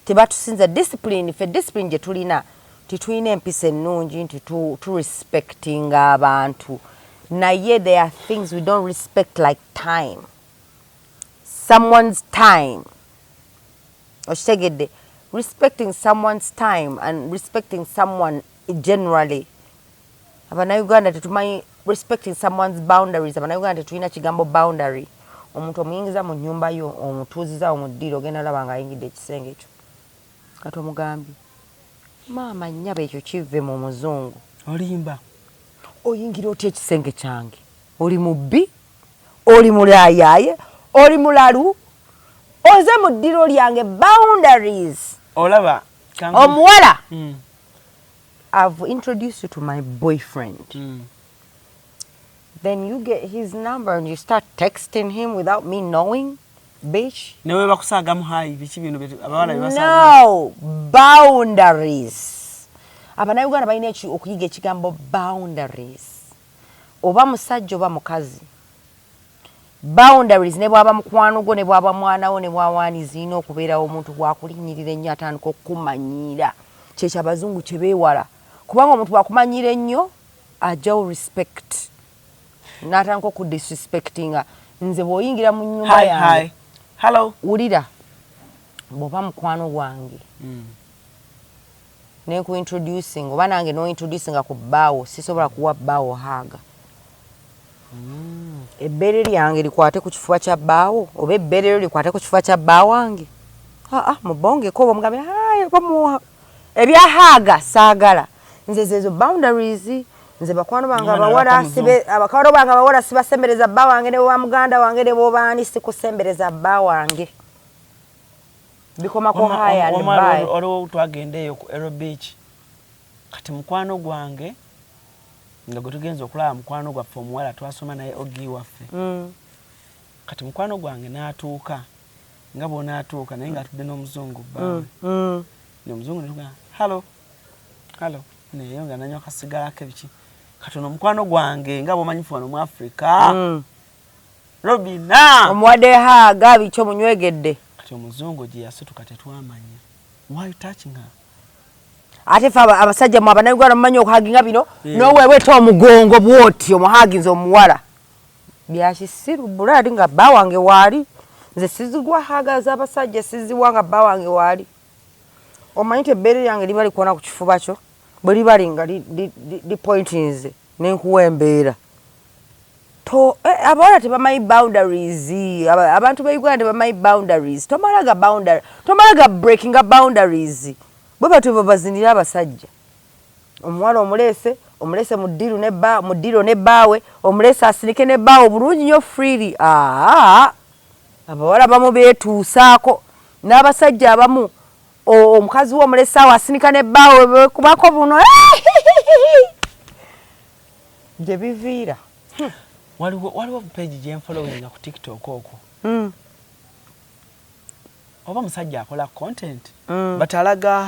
tebatusinza discipline ife discipline gye tulina titulina empisa ennungi nti tu respecting abantu naye there are things we don't respect like time, someone's time. Oshitegedde, respecting someone's time and respecting someone generally. Abannayuganda tetumanyi respecting someone's boundaries. Abannayuganda tetulina kigambo boundary. Omuntu omuyingiza mu nnyumba yo omutuuziza omuddiiro ogenda olaba ng'ayingidde ekisenge ekyo kati omugambi maama nnyaba ekyo kive mu muzungu olimba oyingira otya ekisenge kyange oli mubbi oli mulaayaye oli mulalu oze mu ddiiro lyange boundaries olaba omuwala I've introduced you to my boyfriend. Then you get his number and you start texting him without me knowing, bitch. Newe bakusagamu hayi bichi bino abawala bibasaga. No, boundaries. Abannayuganda balina okuyiga ekigambo boundaries. Oba musajja oba mukazi. Boundaries ne bwaba mukwano gwo ne bwaba mwana wo ne bwawaanizi ino okubeerawo omuntu bwakulinyirira ennyo atandika okukumanyira. Kyekyo abazungu kye beewala. Kubanga omuntu bwakumanyira ennyo ajjawo respect. N'atandika okudisrespectinga. Nze bw'oyingira mu nnyumba yange. Hi. Hello. Wulira. Bw'oba mukwano gwange. Ne kuintroducing oba nange n'ointroducinga ku bbaawo sisobola kuwa bbaawo haaga. Ebbeere lyange likwate ku kifuba kya bbaawo oba ebbeere lyo likwate ku kifuba kya bbaawo wange. Mubongeko oba mugambe bamuwa. Ebya haaga saagala. Nze zezo boundaries. Nze bakwano bange abawala sibasembereza bba wange ne wa muganda wange ne b'obaani sikusembereza bba wange. Bikomako haya ne bbaye. Olwo twagendeeyo ku Aero Beach. Kati mukwano gwange nga gwe tugenza okulaba mukwano gwaffe omuwala twasoma naye ogi waffe. Kati mukwano gwange n'atuuka nga bw'onaatuuka naye ng'atudde n'omuzungu bbaawe. Ne omuzungu ne tugamba hello naye nga nanywa akasigalako ebiki. Kati ono mukwano gwange nga bw'omanyifu wano mu Africa. Robina omuwadde haaga biki omunywegedde. Kati omuzungu gye yasituka tetwamanya. Why you touching her? Ate fe abasajja mu abannayuganda mumanyi okuhaginga bino n'oweeweta omugongo bw'oti omuhaginza omuwala. Byakisiru buladi nga bba wange waali. Nze sizigwa haaga z'abasajja siziwa nga bba wange waali. Omanyi te ebbeere lyange liba likuona ku kifuba kyo bwe liba linga li pointinze n'enkuwa embeera. Abawala tebamanyi boundaries. Abantu ba Uganda tebamanyi boundaries. Tomalaga breaking boundaries. Bwe batyo babazinira abasajja. Omuwala omulese mu ddiiro ne bbaawe omulese asinike ne bbaawe bulungi nnyo freely. Abawala abamu beetuusaako n'abasajja abamu omukazi w'omulese awo asinika ne bbaawe beekubako buno gye biviira. Waliwo page gye nfollowinga ku TikTok okwo. Oba musajja akola content but alaga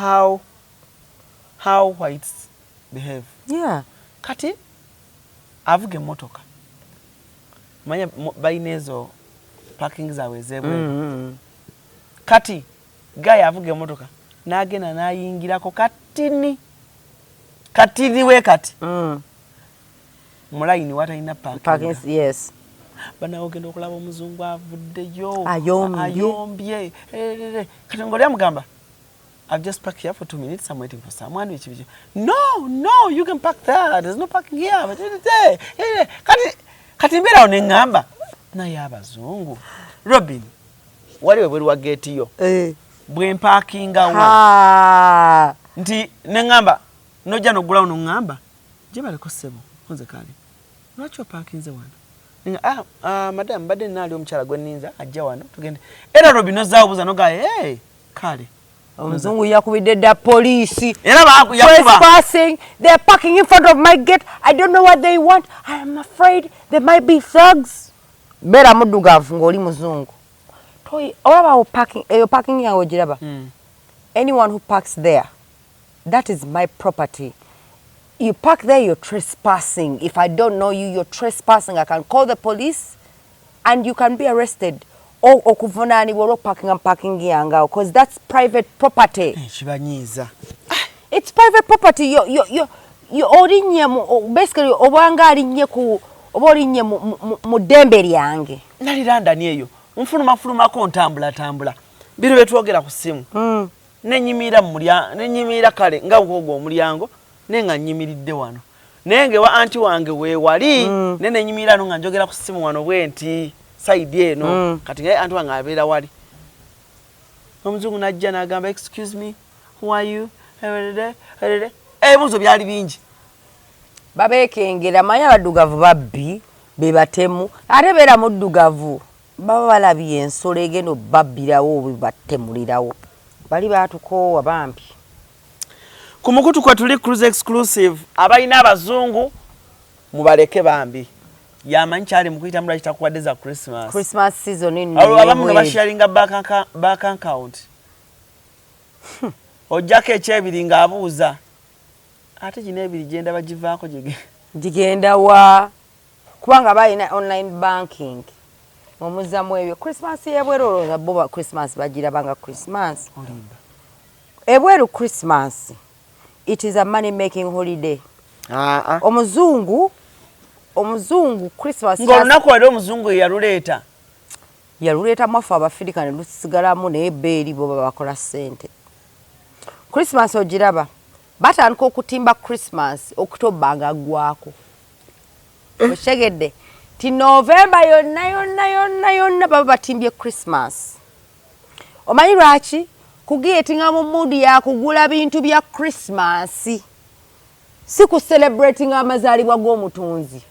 how whites behave. Yeah. Kati avuga emmotoka manya balina ezo parking zaabwe ez'ebweru. Kati gaya avuga emmotoka n'agenda n'ayingirako katini we kati mulayini watalina parking. Yes. Bana ogenda okulaba omuzungu avuddeyo ayombye. Kati ng'oli amugamba I've just parked here for 2 minutes. I'm waiting for someone. No, you can park there. There's no parking here. Kati mbeera ono eŋŋamba naye abazungu. Robin, waliwe bweri wa gate yo. Bwe mpaakingawo. Nti neŋŋamba nojja n'oggulawo n'oŋŋamba gye baleko ssebo nze kale. Lwaki opaakinze wano? Madam badde naali omukyala gwe nninza ajja wano tugende. Era Robin ozaawo buza nogaye kale. Omuzungu yakubidde dda poliisi. Era trespassing. They're parking in front of my gate. I don't know what they want. I am afraid they might be thugs. Beera muddugavu ng'oli muzungu. Olaba parking yawe ogiraba. Anyone who parks there, that is my property. You park there, you're trespassing. If I don't know you, you're trespassing. I can call the police and you can be arrested. okuvunaanibwa parking yangawo because that's private property. Kibanyiiza. It's private property. You olinye basically obanga alinye ku obolinye mu dembe lyange. Naliranda niyo. Nfuluma ko ntambula. Biro betwogera ku simu. Nenyimira kale nga ukogo omulyango nenga nyimiridde wano. Nenge wa anti wange we wali nenyimira no nga njogera ku simu wano bwenti side eno kati ngai anti wange abera wali. Omuzungu najja nagamba excuse me who are you? Buzo byali bingi. Babekengera manya baddugavu babbi bebatemu ate beera muddugavu baba balabye ensolo egendo babbirawo bibatemulirawo bali batukoowa bambi. Ku mukutu kwa tuli CRUZ exclusive abalina abazungu mubaleke bambi yamanyi kyali mukuyita mula kitakuwadde za Christmas season nno abamu nga basharinga back account ojjako ekyebiri ng'abuuza ate gino ebiri genda bagivaako gigenda wa kubanga balina online banking omuzzamu ebyo Christmas yebweru olowooza bo Christmas bagirabanga Christmas olimba ebweru Christmas it is a money making holiday. Omuzungu Christmas ng'olunaku wali omuzungu yaluleeta mwafu Abafirika ne lusigalamu naye beeri bo bakola ssente. Christmas ogiraba batandika okutimba Christmas October nga gwako oshegedde ti November yonna baba batimbye Christmas. Omanyi lwaki kugetinga mu mood ya kugula bintu bya Christmas si ku celebrating amazaalibwa g'omutunzi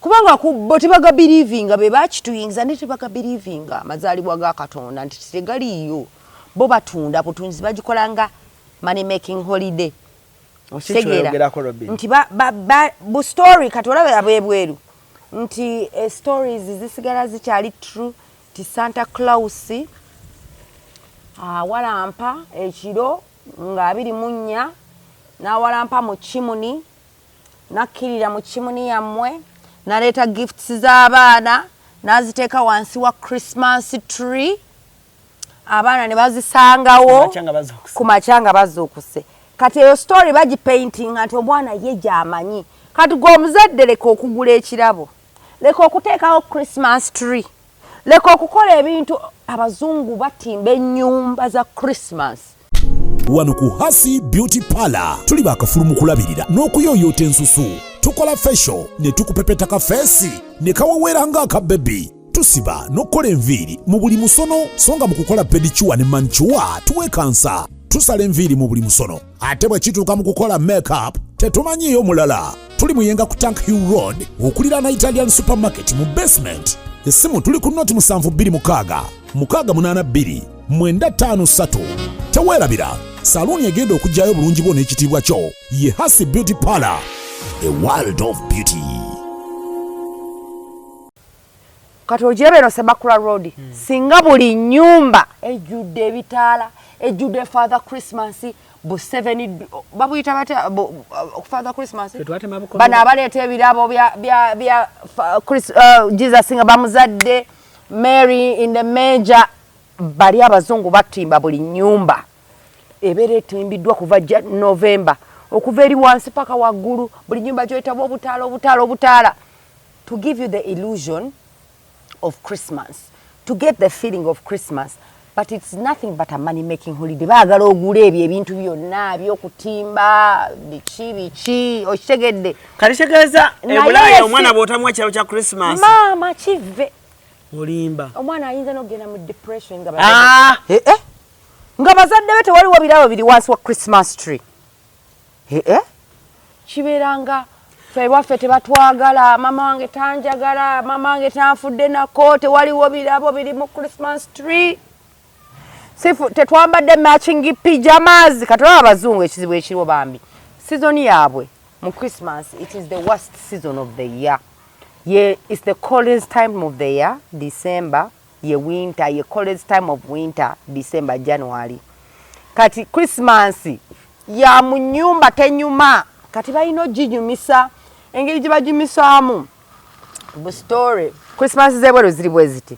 kubanga bo tebaga believinga be bakituyinza ne tebaga believinga amazaalibwa ga Katonda nti tegaliyo bo batunda butunzi bagikolanga money making holiday. Oshegera nti bu story katolabe abebweru nti stories zisigala zikyali true ti Santa Claus walampa ekiro nga 24 nawalampa mu chimuni nakirira mu chimuni yammwe naleeta gifts z'abaana naziteeka wansi wa Christmas tree abaana ne bazisangawo ku machanga bazuukuse. Kati eyo story bagipainting ati omwana ye gy'amanyi kati g'omuzadde leka okugula ekirabo leka okuteekawo Christmas tree leka okukola ebintu abazungu batimba ennyumba za Christmas. Wano ku Hasi Beauty Parlor tuli bakafulu mu kulabirira n'okuyooyoota ensusu tukola facial ne tukupepeta ka face ne kawawera ng'aka baby tusiba n'okukola enviiri mu buli musono songa mu kukola pedicure ne manicure tuwekansa tusala enviiri mu buli musono ate bwe kituuka mu kukola makeup tetumanyiyo mulala. Tuli muyenga ku Tank Hill Road okulira na Italian supermarket mu basement. Essimu tuli ku noti 72 682 953. Teweerabira saluni egenda okujjayo bulungi bwo n'ekitiibwa kyo ye Hasi Beauty Parlor, a world of beauty. Kati ojebe no Sebakula Road singa buli nyumba ejjudde ebitaala ejjudde Father Christmas bu 7 babuyita bata Father Christmas bana abaleeta ebirabo bya Jesus nga bamuzadde Mary in the major bali abazungu batimba buli nyumba ebere timbiddwa kuva November okuva eri wansi paka waggulu buli nyumba joyitabo obutaala to give you the illusion of Christmas, to get the feeling of Christmas, but it's nothing but a money making holiday. Bagala ogule ebintu byonna byokutimba bichi oshegedde kalichegeza ebulaya omwana botamwa kyalo kya Christmas mama chive olimba omwana ayinza n'ogenda mu depression nga nga bazadde bete waliwo birabo biri wansi wa Christmas tree kibeeranga ffe tebatwagala mama wange tanjagala mama wange tanfudde nako tewaliwo birabo biri mu Christmas tree sifu tetwambadde matching pyjamas katolaba abazungu ekizibu ekiriwo bambi season yaabwe mu Christmas it is the worst season of the year. It's the coldest time of the year, December, winter, coldest time of winter, December, January. Kati Christmas ya mu nyumba tenyuma kati balina ginyumisa engeri gye bagimisaamu bu story Christmas zebwero ziri bwe ziti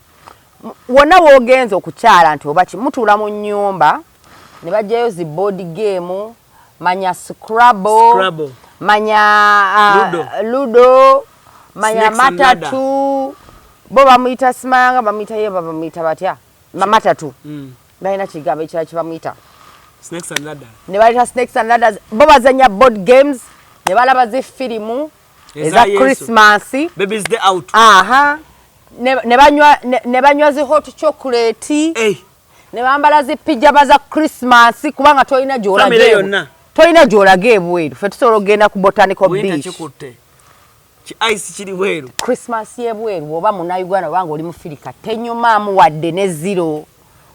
wonna w'ogenza okukyala nti oba mutuula mu nnyumba ne bajjayo zi board game manya Scrabble manya Ludo manya matatu bo bamuyita simanga bamuyita yeba bamuyita batya matatu balina kigambo ekirala kye bamuyita Snakes and ladders. Ne bayita snakes and ladders bo bazanya board games ne balaba zi firimu eza Christmas baby's day out ne banywa zi hot chocolate ne bambala zi pijama za Christmas kubanga toyina gy'olaga ebweru ffe tusobola okugenda ku botanical beach ki ice kiri bweru Christmas y'ebweru oba munnayuganda obanga oli mufirika tenyumaamu wadde ne zero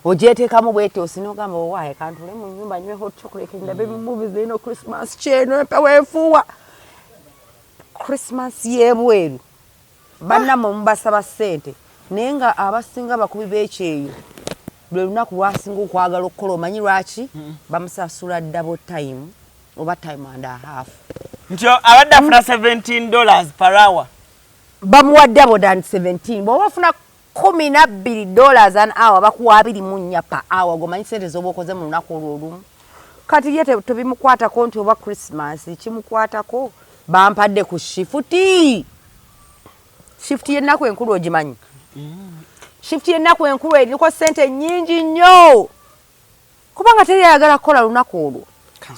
ojeteekamu bwete osinogamba owaaye kantule mu nyumba nywe hot chocolate ndabe mu movies eno Christmas kyeno epeweefuuwa Christmas y'ebweru bannamwe mubasaba ssente naye nga abasinga bakubi b'Ekyeyo lwe lunaku lwasinga okwagala okukola omanyi lwaki bamusasula double time oba time and a half nti abadde afuna $17 per hour bamuwa double than 17 bw'oba ofuna $12 an hour bakuwa 24 per hour gomanyi sente z'oba okoze mu lunaku olwolumu kati ye tebimukwatako nti oba Christmas kimukwatako bampadde ku shifuti y'ennaku enkulu ogimanyi shifuti y'ennaku enkulu eriko ssente nnyingi nnyo kubanga teri ayagala kukola lunaku olwo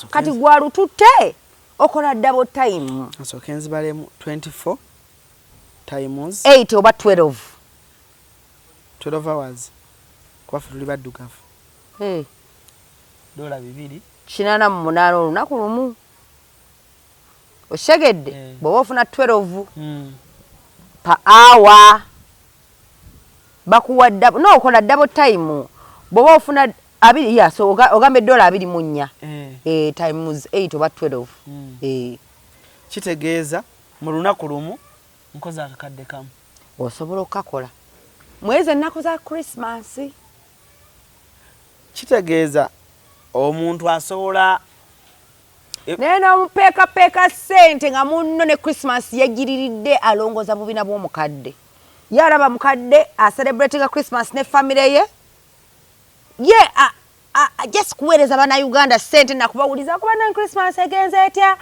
kati gwalututte okola double time nsooka enzibalemu 24 times 8 oba 12 hours kwafe tuli baddugavu $2 $88 olunaku lumu oshegedde bw'oba ofuna 12 per hour bakuwa okola double time bw'oba ofuna so ogambe $24 times 8 oba 12 kitegeeza mu lunaku lumu nkoze akakadde kamu osobola okukakola mwezi ennaku za Christmas kitegeeza omuntu asobola naye n'omupeekapeeka ssente nga munno ne Christmas yegiriridde alongooza bubina bw'omukadde ye alaba mukadde acelebratinga Christmas ne famire ye just kuweereza bannayuganda ssente nakubawuliza kuba na Christmas egenze etya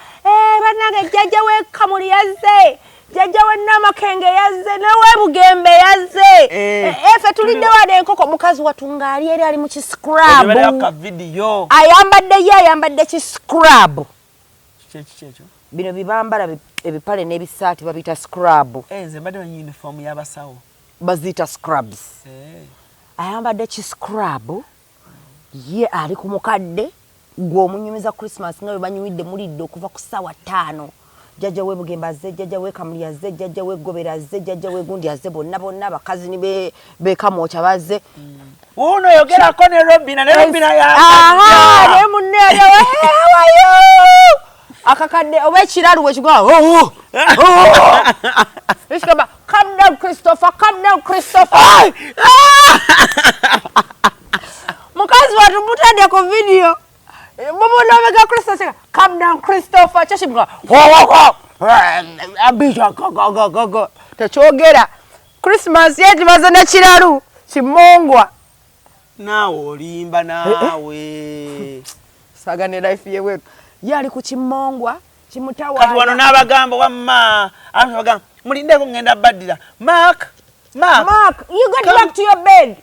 bannange jjajja w'Ekamuli yazze jjajja w'Namakenge yazze n'ow'Ebugembe yazze ffe tulidde wade enkoko mukazi watunga ali eri ali mu kiscrab ayambadde kiscrab bino bibambala ebipale n'ebisaati babiyita scrab nze mbadde manyi uniform y'abasawo baziyita scrubs ayambadde kiscrab ye ali ku mukadde gw'omunyumiza Christmas nga bwe banyumidde mulidde okuva ku ssaawa 5 jjajja w'Ebugembe azze jjajja w'Ekamuli azze jjajja w'Egobera azze jjajja w'Egundi azze bonna abakazi ni bekamwokya bazze uno yogerako ne Robina ne munne wayo akakadde oba ekiralu bwe kigwa ekigamba come down Christopher mukazi watu mutadde ku video mubona omega Christmas come down Christopher kyashibwa abija tekyogera Christmas yeti bazana kiralu kimongwa naawe olimba naawe sagane life yewe yali ku kimongwa kimutawa kati wano n'abagamba wamma abagamba mulindeko ngenda baddira Mark you go back to your bed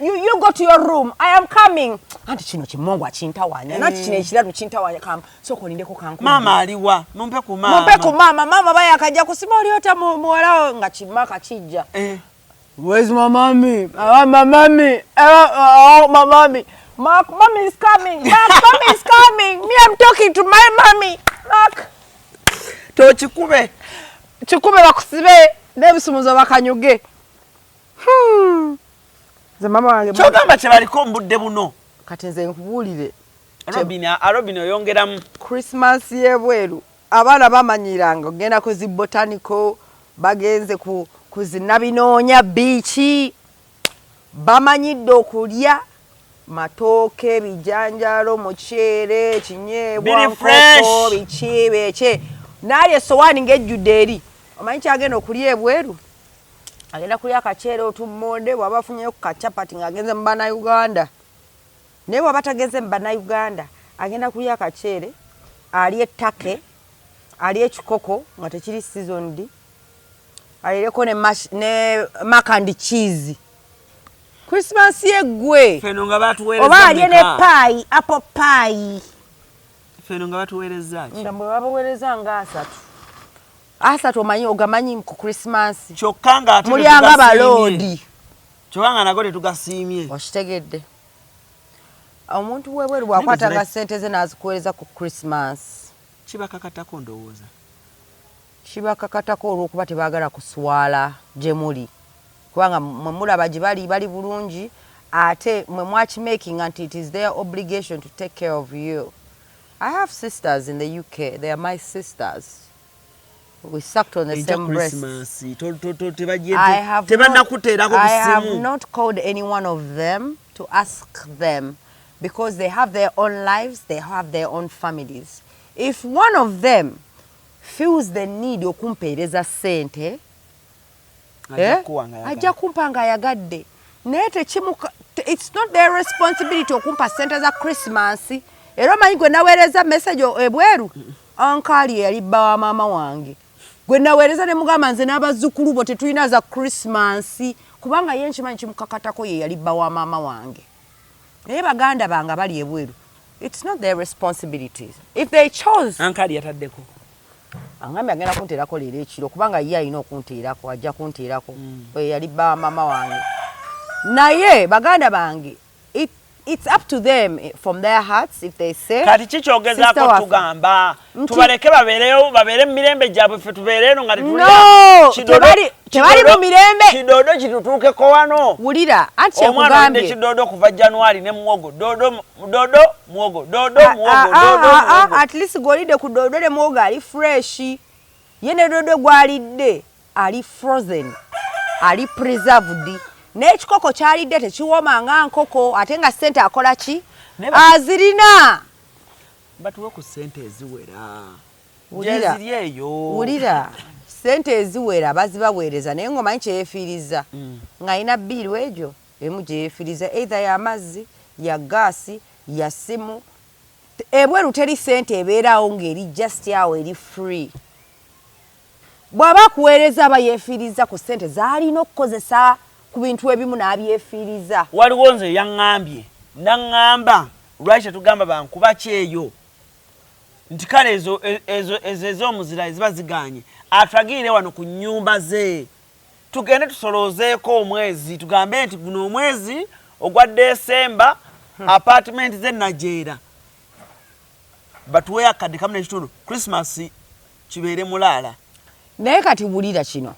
you go to your room I am coming anti kino kimongwa kintawanya nati kino ekiralu kintawanya kama soko lindeko kanku mama aliwa mumpe ku mama baya akajja kusima oliota muwalawo nga kimaka kijja where's my mommy my mommy my mommy Mark mommy is coming me I'm talking to my mommy Mark to chikube bakusibe nebisumuzo bakanyuge ze mama wange kyogamba kye baliko mbudde buno kati nze nkubulire Robin oyongeramu Christmas y'ebweru abaana bamanyiranga ogenda ku zi botanical bagenze kuzinabinoonya biiki bamanyidde okulya matooke bijanjalo muceere kinyeebwa nkoko bikibe naye sowaani ng'ejjudde eri omanyi kyagenda okulya ebweru agenda kulya akacere otumonde waba afunyeyo ku kachapati ng'agenze mu Bannayuganda. Naye waba tagenze mu Bannayuganda agenda kulya akacere, ali ettake, ali ekikoko nga tekiri seasoned, alireko ne mac and cheese. Christmas yeggwe. Feno nga batuweereza oba alye ne pie, apple pie. Feno nga batuweereza ki? Nga bwe babaweereza nga asatu omanyi ogamanyi ku Christmas. Kyokka nga ate mulyanga baloodi. Kyokka nga nago tetugasiimye. Okitegedde. Omuntu webweru bwakwatanga ssente ze n'azikuweereza ku Christmas. Kibakakatako ndowooza. Kibakakatako olw'okuba tebaagala kuswala gye muli. Kubanga mwe mulaba gye bali bulungi ate mwe mwakimakinga nti it is their obligation to take care of you. I have sisters in the UK. They are my sisters. We sucked on the same breast. I have not called any one of them to ask them because they have their own lives, they have their own families. If one of them feels the need okumpeereza ssente, ajja kumpa nga ayagadde. Naye it's not their responsibility okumpa ssente za Christmas. Era omanyi gwe naweereza message ebweru, ankali yali bba wa maama wange. Gwe naweereza ne mugamba nze n'abazzukulu bo tetulina za Christmas kubanga ye nkimanyi kimukakatako ye yali bba wa maama wange. Naye baganda bange bali ebweru, it's not their responsibilities. If they chose... Ankali yataddeko. Angambye agenda kunteerako leero ekiro kubanga ye alina okunteerako, ajja kunteerako. Yali bba wa maama wange. Naye baganda bange, it's up to them from their hearts if they say. Kati kikyogezako tugamba tubaleke babeere mu mirembe gyabwe ffe tubeere eno nga tetulya tebali mu mirembe. Kidodo kitutuukeko wano. Wulira anti omwana kidodo kuva January ne muwogo dodo muwogo. At least golide ku dodo ne muwogo ali fresh. Ye ne dodo gwalidde ali frozen, ali preserved. N'ekikoko kyalidde tekiwooma nga nkoko ate nga ssente akola ki? Azirina. Batuwe ku ssente eziwera. Wulira ssente eziwera bazibaweereza naye ng'omanyi kye yeefiiriza nga alina bbiiru egyo emu gye yeefiiriza either ya mazzi, ya gaasi, ya simu. Ebweru teri ssente ebeerawo ng'eri just awo eri free. Bw'aba akuweereza aba yeefiiriza ku ssente z'alina okukozesa ku bintu ebimu n'abyefiiriza. Waliwo nze yaŋŋambye naŋŋamba lwaki tugamba bankuba kyeyo nti kale ezo ez'omuzira eziba ziganye atwagirire wano ku nnyumba ze tugende tusoloozeeko omwezi tugambe nti guno omwezi ogwa Desemba apartment ze najeera batuwe akadde kamu n'ekitundu Christmas kibeere mulaala. Naye kati wulira kino.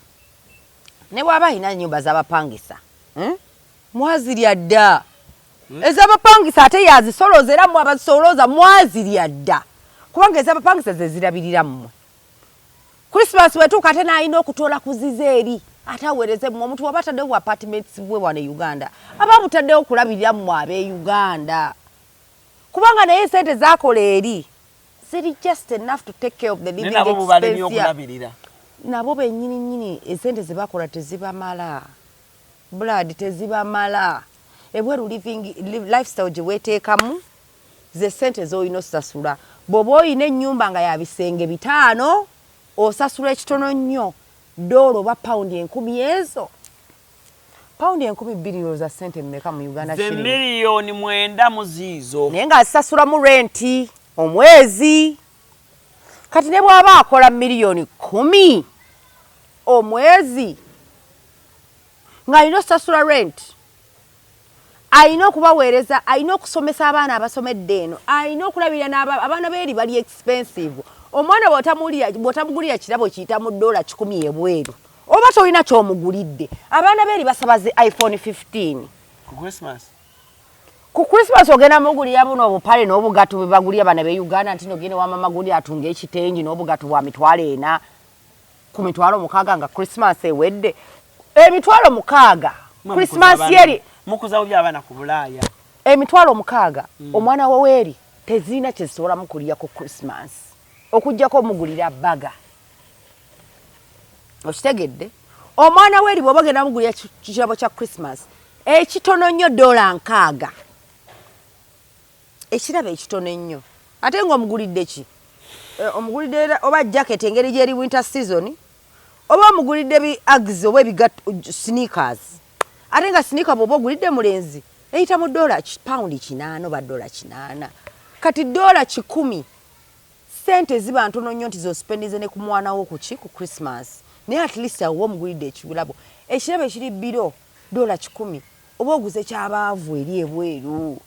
Ne bw'aba alina nnyumba z'abapangisa mwazirya dda. Ez'abapangisa ate yazisolooza era mmwe abazisolooza mwazirya dda kubanga ez'abapangisa ze zirabirira mmwe. Christmas wetuuka ate n'alina okutoola ku zize eri ate aweereze mmwe. Omuntu waba ataddewo bu apartments bwe wano e Uganda aba butaddewo okulabirira mmwe ab'e Uganda kubanga naye ssente z'akola eri ziri just enough to take care of the living expense. Nabo bennyini esente ze bakola tezibamala. Blood tezibamala. Ebweru lifestyle gye weeteekamu ze ssente z'olina osasula. Bw'oba olina ennyumba nga ya bisenge 5 osasula ekitono nnyo doolo oba paundi 10,000 ezo. Paundi 2,000 za ssente mmeka mu Uganda shilling? Ze miliyoni 9 mu ziizo. Naye ng'asasula mu renti omwezi. Kati ne bw'aba akola miliyoni 10 omwezi ng'alina osasula rent, alina okubaweereza, alina okusomesa abaana abasomedde eno, alina okulabirira abaana beeri bali expensive. Omwana bw'otamugulira kirabo kiyita mu $10 ebweru oba tolina ky'omugulidde. Abaana beeri basaba zi iPhone 15 ku Christmas ogenda mugulira buno obupale n'obugato bwe bagulira bana be Uganda nti nogende wa mama gundi atunga ekitengi n'obugato bwa $4 ku $6 nga Christmas ewedde. $6 Christmas yeri mukuza bya abana ku Bulaaya. $6 omwana waweri tezina kyezisobola mukulira ku Christmas okujjako omugulira baga. Okitegedde omwana we libo bagenda mugulira kirabo kya Christmas ekitono nnyo $6 ekirabo ekitono nnyo ate ng'omugulidde ki omugulidde oba jacket engeri gyeri winter season oba omugulidde bi Uggs oba sneakers ate nga sneaker bw'oba ogulidde mulenzi eyita mu £8 oba $8 kati $10 sente ziba ntono nnyo nti zospendize ne ku mwana wo ku Christmas naye at least awo omugulidde ekirabo ekiri biro $10 oba oguze kyabaavu eri ebweru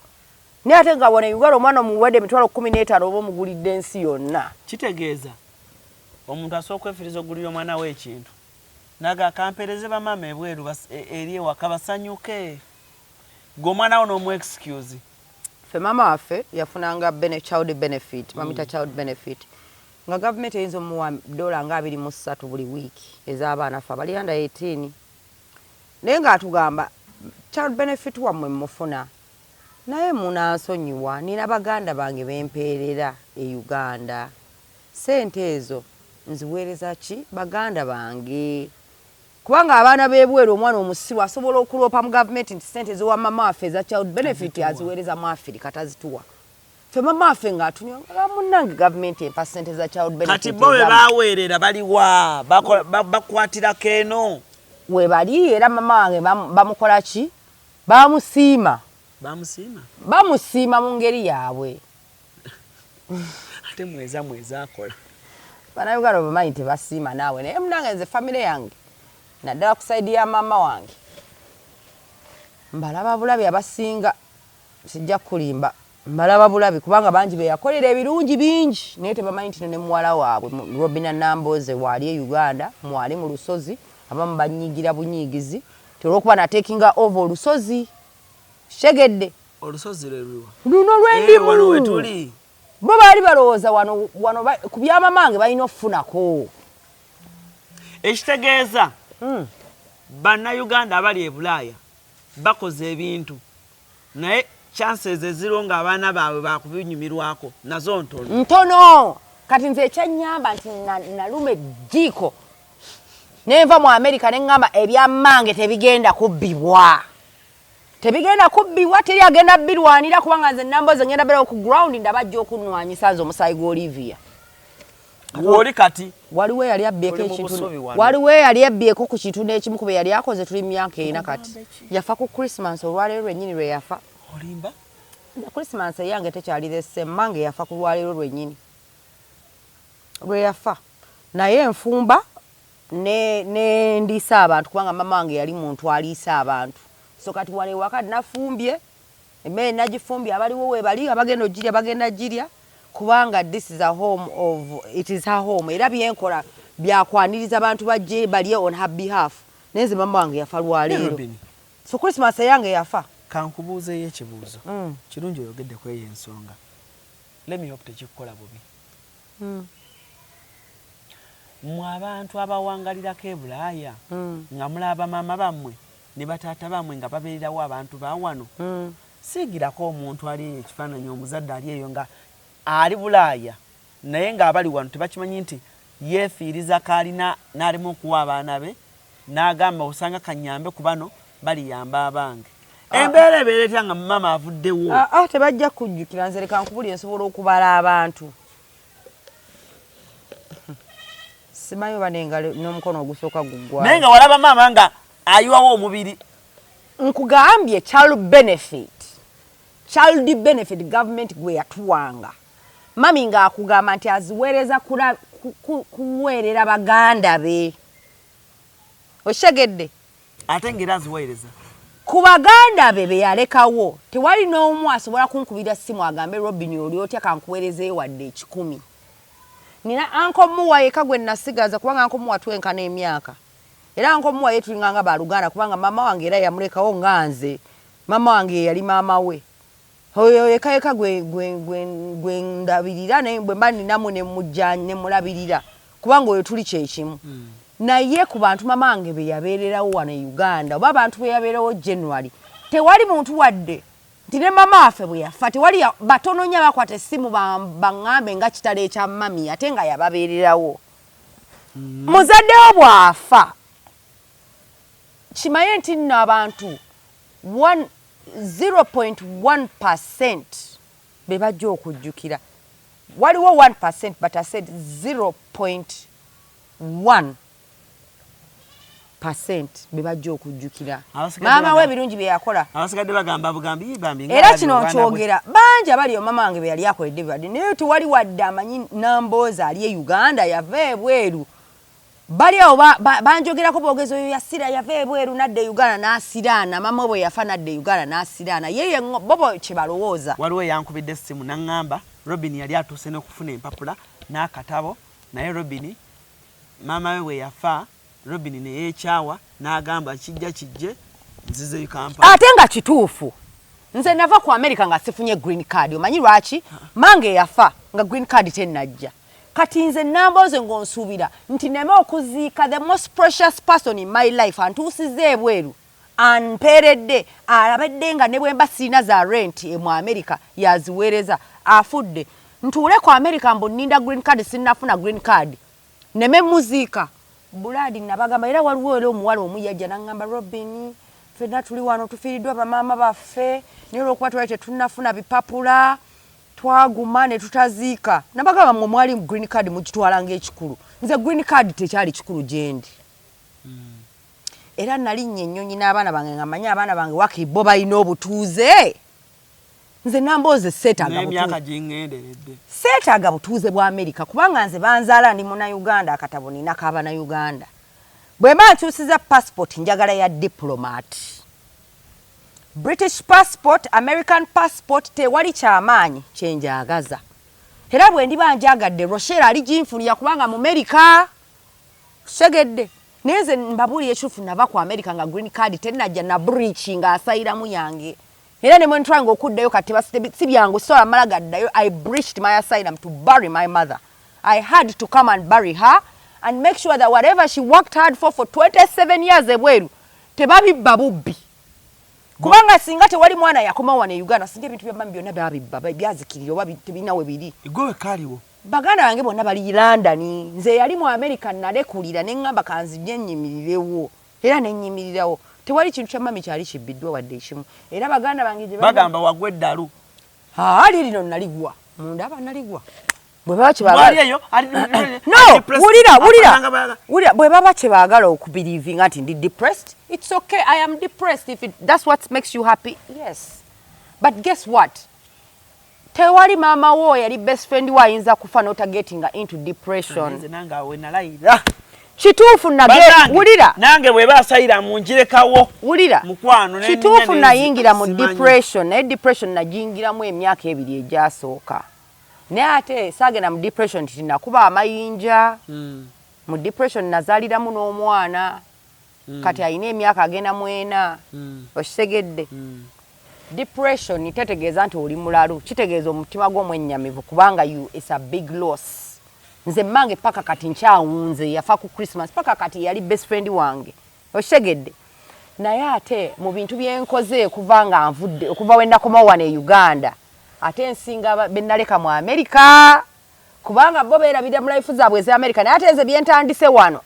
naye ate nga wona Uganda omwana omuwadde $15 oba omugulidde ensi yonna kitegeeza omuntu asobola okwefiriza ogulira omwana we ekintu naga akampereze bamama ebweru eri ewaka basanyuke g'omwana wo n'omu excuse ffe mama waffe yafunanga child benefit mamita child benefit nga government eyinza omuwa $23 buli wiiki ez'abaana ffe abali under 18 naye ng'atugamba child benefit wammwe mufuna naye munansonyiwa nina baganda bange bempeerera e Uganda sente ezo nziweereza ki baganda bange kubanga abaana b'ebweru omwana omusiru asobola okuloopa mu gavumenti nti sente ezowa mama waffe eza child benefit aziweereza mu Afirika tazituwa ffe mama waffe ng'atunywa munnange gavumenti empa sente za child benefit kati bo bwe baaweerera baliwa bakwatirako eno we bali era mama wange bamukola ki bamusiima mu ngeri yaabwe ate mweza akola Bannayuganda bamanyi tebasiima naawe naye munange nze famire yange naddala ku saidi ya mama wange mbalaba bulabi abasinga sijja kulimba mbalaba bulabi kubanga bangi be yakolera ebirungi bingi naye tebamanyi nti ne muwala waabwe Robina Namboze waali e Uganda mwali mu lusozi abamu banyigira bunyigizi olw'okuba natekinga over olusozi shegedde olusozi lweruwa luno lwendimu wano wetuli bo baali balowooza wano ku byamamange balina okufunako ekitegeeza bannayuganda abali e Bulaaya bakoze ebintu naye chances eziro nga abaana baabwe bakubinyumirwako nazo ntono kati nze ekyannyamba nti nalume jjiiko nenva mu America neŋŋamba ebyammange tebigenda kubbibwa teri agenda birwanira kubanga nze Namboze ngenda bera ku ground ndabajja okunwanyisa nze omusayi gwa Olivia woli kati waliwo yali abbyeko ku kintu n'ekimu kube yali akoze tuli myaka ena kati yafa ku Christmas olwaleero lwennyini lwe yafa olimba Christmas yange tekyali the mange yafa ku lwaleero lwennyini lwe yafa naye enfumba ne ndiisa abantu kubanga mama wange yali muntu aliisa abantu so kati wale wakati nafumbye emmere nagifumbye abaliwo we bali abagenda ogirya bagenda girya kubanga this is a home of it is her home era byenkola byakwaniriza abantu bajje balye on her behalf nenze mama wange yafa lwaleero so Christmas yange yafa kankubuuzeyo ekibuuzo kirungi oyogedde ku eyo ensonga let me hope tekikukola bubi mu abantu abawangalirako e Bulaaya nga mulaba mama bammwe ne bataata bammwe nga babeererawo abantu bawano siigirako omuntu ali ekifaananyi omuzadde ali eyo nga ali Bulaaya naye ng'abali wano tebakimanyi nti yeefiiriza kaalina n'alimu okuwa abaana be n'agamba osanga kanyambe ku bano baliyamba abange embeera ebeera etya nga mama avuddewo tebajja kujjukira nze leka nkubulya nsobola okubala abantu simanyi oba n'engalo n'omukono ogusooka guggwa naye nga walaba maama nga ayiwawo omubiri nkugambye child benefit government gwe yatuwanga mami ng'akugamba nti aziweereza kuweerera baganda be oshegedde ate ng'era aziweereza ku baganda be yalekawo tewali n'omu asobola kunkubira simu agambe Robin oli otya kankuweerezeeyo wadde 10 nina anko muwa yeka gwe nasigaza kubanga anko muwa twenkana emyaka era anko muwa yetulinganga baluganda kubanga mama wange era yamulekawo nganze mama wange yali mama we oyo yeka gwe ndabirira naye bwe mba ninamu ne mujjanye ne mulabirira kubanga oyo tuli kyekimu naye ku bantu mama wange be yabeererawo wano Uganda oba abantu be yabeerawo January tewali muntu wadde nti ne mama waffe bwe yafa tewali batono nnyo bakwata essimu baŋŋambe nga kitalo ekya mami ate nga yababeererawo muzaddewo bw'afa kimaye nti nno abantu 0.1% be bajja okujjukira. Waliwo 1%, but I said 0.1% be bajja okujjukira. Maama we ebirungi bye yakola. Abasigadde bagamba bugambi bambi. Era kino nkyogera bangi abali mama wange be yali akoledde bibadde naye tewali wadde amanyi Nambooza ali e Uganda yava ebweru. Bali awo banjogerako bogezo oyo yasira yava ebweru nadde Uganda n'asiraana, mama bwe yafa nadde Uganda n'asiraana. Yeye bobo kye balowooza. Waliwo yankubidde essimu n'aŋŋamba Robin yali atuuse n'okufuna empapula n'akatabo, naye Robin mama we yafa, Robin ne yeekyawa n'agamba kijja kijje nzize Kampala. Ate nga kituufu. Nze nava ku America nga sifunye green card. Omanyi lwaki? Mange yafa nga green card tennajja. Kati nze Nambooze ng'onsuubira nti neme okuziika the most precious person in my life antuusize ebweru anpeeredde alabedde nga ne bwe mba sirina za rent mu America yaziweereza afudde. Ntuule ku America mbu nninda green card sinnafuna green card. Neme muziika. Buladi nabagamba era waliwo era omuwala omu yajja n'aŋŋamba Robin ffenna tuli wano tufiiriddwa bamaama baffe naye olw'okuba twali tetunnafuna bipapula twaguma ne tutaziika. Nabagamba mwe mwali green card mugitwala ng'ekikulu. Nze green card tekyali kikulu gye ndi. Era nalinnya ennyonyi n'abaana bange nga mmanyi abaana bange waki bo balina obutuuze. Nze Nambooze seetaaga butuuze bwa America kubanga nze banzaala ndi Munnayuganda akatabo nina k'Abannayuganda. Bwe mba nkyusiza passport njagala ya diplomat. British passport, American passport tewali kyamaanyi kye njagaza. Era bwe ndiba njagadde Rochelle ali ginfunira kubanga mu America segedde. Neze mbabuli ekyufu nava ku America nga green card tennajja na breach nga asayiramu yange. Era ne mwe ntwanga okuddayo kati si byangu sola mala gaddayo. I breached my asylum to bury my mother. I had to come and bury her and make sure that whatever she worked hard for 27 years ebweru tebabibba bubbi. Kubanga singa tewali mwana yakoma wane Uganda singa ebintu by'amami byonna babibba byazikirira oba tebina we biri. Igowe kaliwo. Baganda bange bonna bali London. Nze yali mu America nalekulira ne ngamba kanzije nnyimirirewo. Era ne nnyimirirawo. Tewali kintu ky'amami kyali kibbiddwa wadde ekimu. Era baganda bange gye bagamba wagwe eddalu. Ali lino naligwa. Mundaba naligwa. Bwe baba kye baagala. Wali eyo. No, wulira. Bwe baba kye baagala okubelievinga nti ndi depressed. It's okay. I am depressed if that's what makes you happy. Yes. But guess what? Tewali mama wo yali best friend wa ayinza kufa n'otagetting into depression. Nze nange awe nalayira. Kituufu wulira. Nange bwe baasayira munjirekawo. Wulira. Mukwano ne kituufu nayingira mu depression. Naye depression nagingiramu emyaka ebiri egyasooka. Naye ate saagenda mu depression tinakuba amayinja. Mu depression nazaaliramu n'omwana. Kati ayina emyaka agenda mu 4. Okisegedde. Depression tetegeeza nti oli mulalu. Kitegeeza omutima gw'omwennyamivu kubanga it's a big loss. Nze mmange paka kati nkyawunze yafa ku Christmas paka kati yali best friend wange. Okisegedde. Naye ate mu bintu byenkoze okuvanga nvudde okuva we nakoma wane Uganda. Ate nsinga bennaleka mu America kubanga bo beerabira mu life zaabwe eza America. Naye ate nze byentandise wano.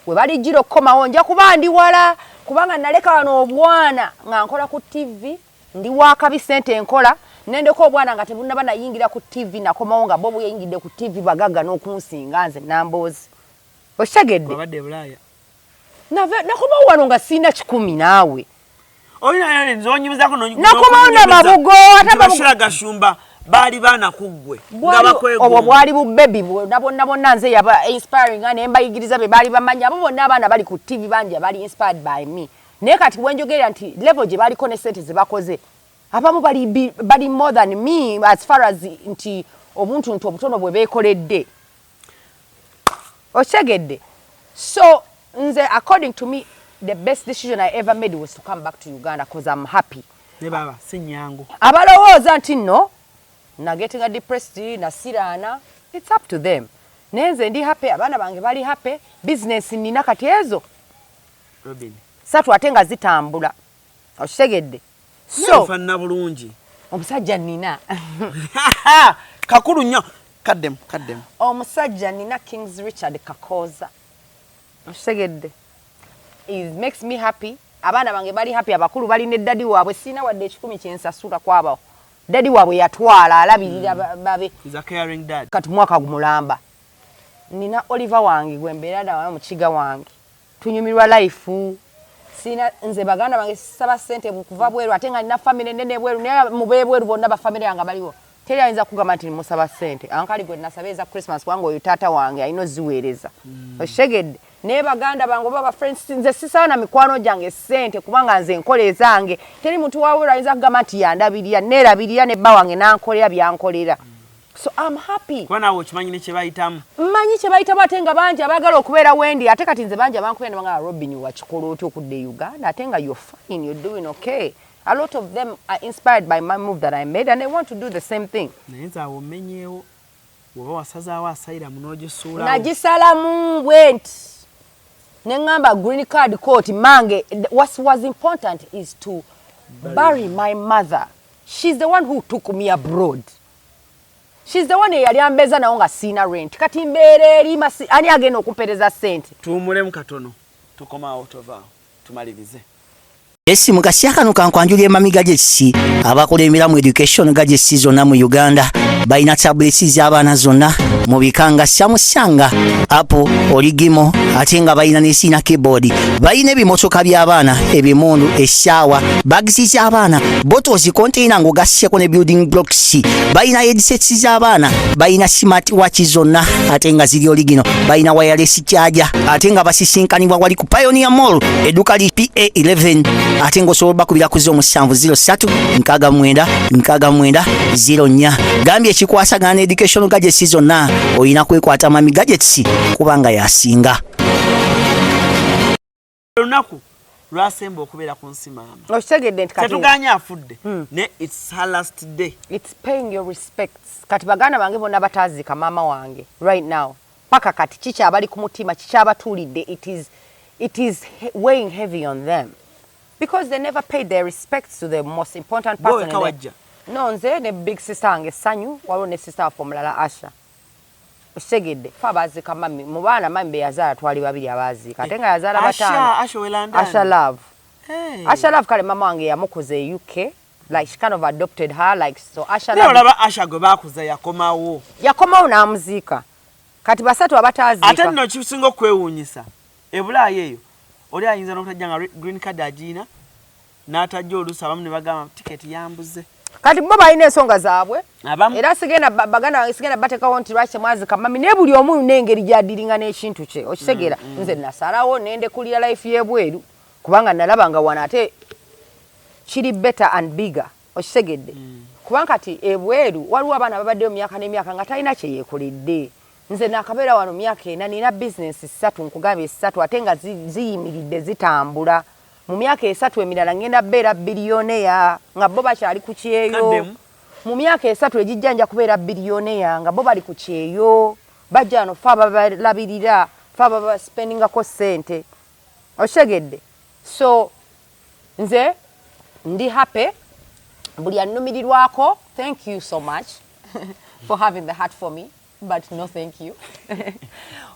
We bali jiro komawo nja kuba ndi wala kubanga naleka wano obwana nga nkola ku TV ndi wakabi Sente nkola nendeko obwana nga tebunnaba nayingira ku TV nakomawo nga bobo yayingidde ku TV bagaga n'okunsinga nze Nambooze. Oshagedde. Wabadde Bulaya. Nakomawo wano nga sina 10 naawe. Oyina nzonyimizako nakomawo na mabugo atabashira gashumba. Bali bana kugwe ngaba kwego obwo bwali bu baby nabonna nze yaba inspiring ane mbayigiriza be bali bamanya abo bonna abana bali ku TV banje bali inspired by me. Ne kati wenjogerera nti level je bali kone Sente zibakoze abamu bali more than me as far as nti obuntu nti obutono bwe bekoledde. Oshegedde. So nze according to me the best decision I ever made was to come back to Uganda because I'm happy. Ne baba Sikyangu. Abalowooza nti no na getting a depressed na sirana, it's up to them. Nenze ndi happy abana bange bali happy business nina kati ezo Robin satu atenga zitambula okisegedde so fanna bulungi omusajja nina kakulu nnyo kaddem omusajja nina Kings Richard Kakoza okisegedde makes me happy. Abaana bange bali happy, abakulu bali ne daddy waabwe sina wadde ekikumi kyensasula kwabo. Daddy waabwe yatwala alabirira babe. He's a caring dad. Kati mwaka gumulamba. Nina Oliver wange gwe mbeera da mukiga wange. Tunyumirwa life. Sina nze baganda bange saba sente bukuva bweru ate nga nina family nene bweru ne Muve bweru bonna ba family yanga baliwo. Teri ayinza kugamba nti musaba sente. Ankali gwe nasabeza Christmas wange oyo tata wange ayino ziweereza. Oshegedde. Ne baganda bango baba friends nze sisana mikwano jange sente kubanga nze nkole zange teri muntu wawe ayinza kugamba nti yandabirira nerabirira ne bba wange nankolera byankolera. So I'm happy. Kwana wo kimanyi ne kyebayitamu. Mmanyi kyebayitamu ate nga bangi abagala okubeera wendi ate kati nze bangi abankwenda nga Robin wakikola otyo okudde Uganda ate nga you're fine, you're doing okay. A lot of them are inspired by my move that I made and they want to do the same thing. Naye nze awo mmenyeewo woba wasazaawo asayira munoogisuulawo. Nagisalamu bwenti. Nengamba green card court mange. What was important is to bury my mother. She's the one who took me abroad. She's the one eyali ambeza nawo nga sina rent. Kati mbeere eri ani agenda okumpereza sente. Tuwumulemu katono. Tukoma out of tumalirize. Esi mukasiakano kankwanjulye mamiga gyesi abakola emiramu education gadgets zonna mu Uganda bayina tablets z'abaana zonna mu bikanga syamusanga apo oligimo ate nga bayina n'esina keyboard bayina ebimotoka by'abaana ebimundu essaawa bags z'abaana bottles container ng'ogasseko ne building blocks bayina headsets z'abaana bayina smart watch zonna ate nga ziri oligino bayina wireless charger ate nga basisinkanibwa wali ku Pioneer Mall edduka li PA11 ate ng'osobola bakubira ku 0709 gambye ekikwasagana education gadgets zonna oyina kwekwata mami gadgets kubanga yasinga olunaku lwasemba okubeera ku nsi maama. Okitegedde nti kati tetuganya afudde ne it's her last day. It's paying your respects. Kati baganda bange bonna batazika mama wange right now. Paka kati chicha abali ku mutima chicha abatulidde it is weighing heavy on them. Because they never paid their respects to the most important person. No, nze ne big sister ange Sanyu, waliwo ne sister wa mulala Asha. Okitegedde fa baazika mami mu baana mami be yazaala twali babiri abaazika ate nga yazaala batano. Asha welanda. Asha Love. Hey. Asha Love kale mama wange yamukoze UK, like she kind of adopted her, like so Asha Love. Love. Asha gwe bakuza yakomawo. Yakomawo n'amuziika. Kati basatu abataziika. Ate nno kisinga okwewuunyisa. Ebulaayo eyo. Oli ayinza n'okutajja nga green card agiina n'atajja oluusi abamu ne bagamba tiketi yambuze. Kati bo balina ensonga zaabwe. Era sigenda baganda sigenda batekawo nti lwaki mwazika mami ne buli omu n'engeri gy'addiringa n'ekintu kye. Okitegeera nze nasalawo nende kulira life y'ebweru kubanga nalabanga wana ate kiri better and bigger. Okitegedde. Kubanga kati ebweru waliwo abaana babaddeyo myaka n'emyaka nga talina kye yeekoledde. Nze nakabeera wano myaka ena nina business 3 nkugambye 3 ate nga ziyimiridde zitambula. Mu myaka 3 emirala ngenda beera bilioneya nga bo bakyali ku kyeyo. Mu myaka 3 ejijjanja kubeera bilioneya nga bo bali ku kyeyo. Bajja no fa babalabirira fa baba spendingako sente. Okitegedde. So nze ndi happy buli anumirirwako. Thank you so much for having the heart for me. But no thank you.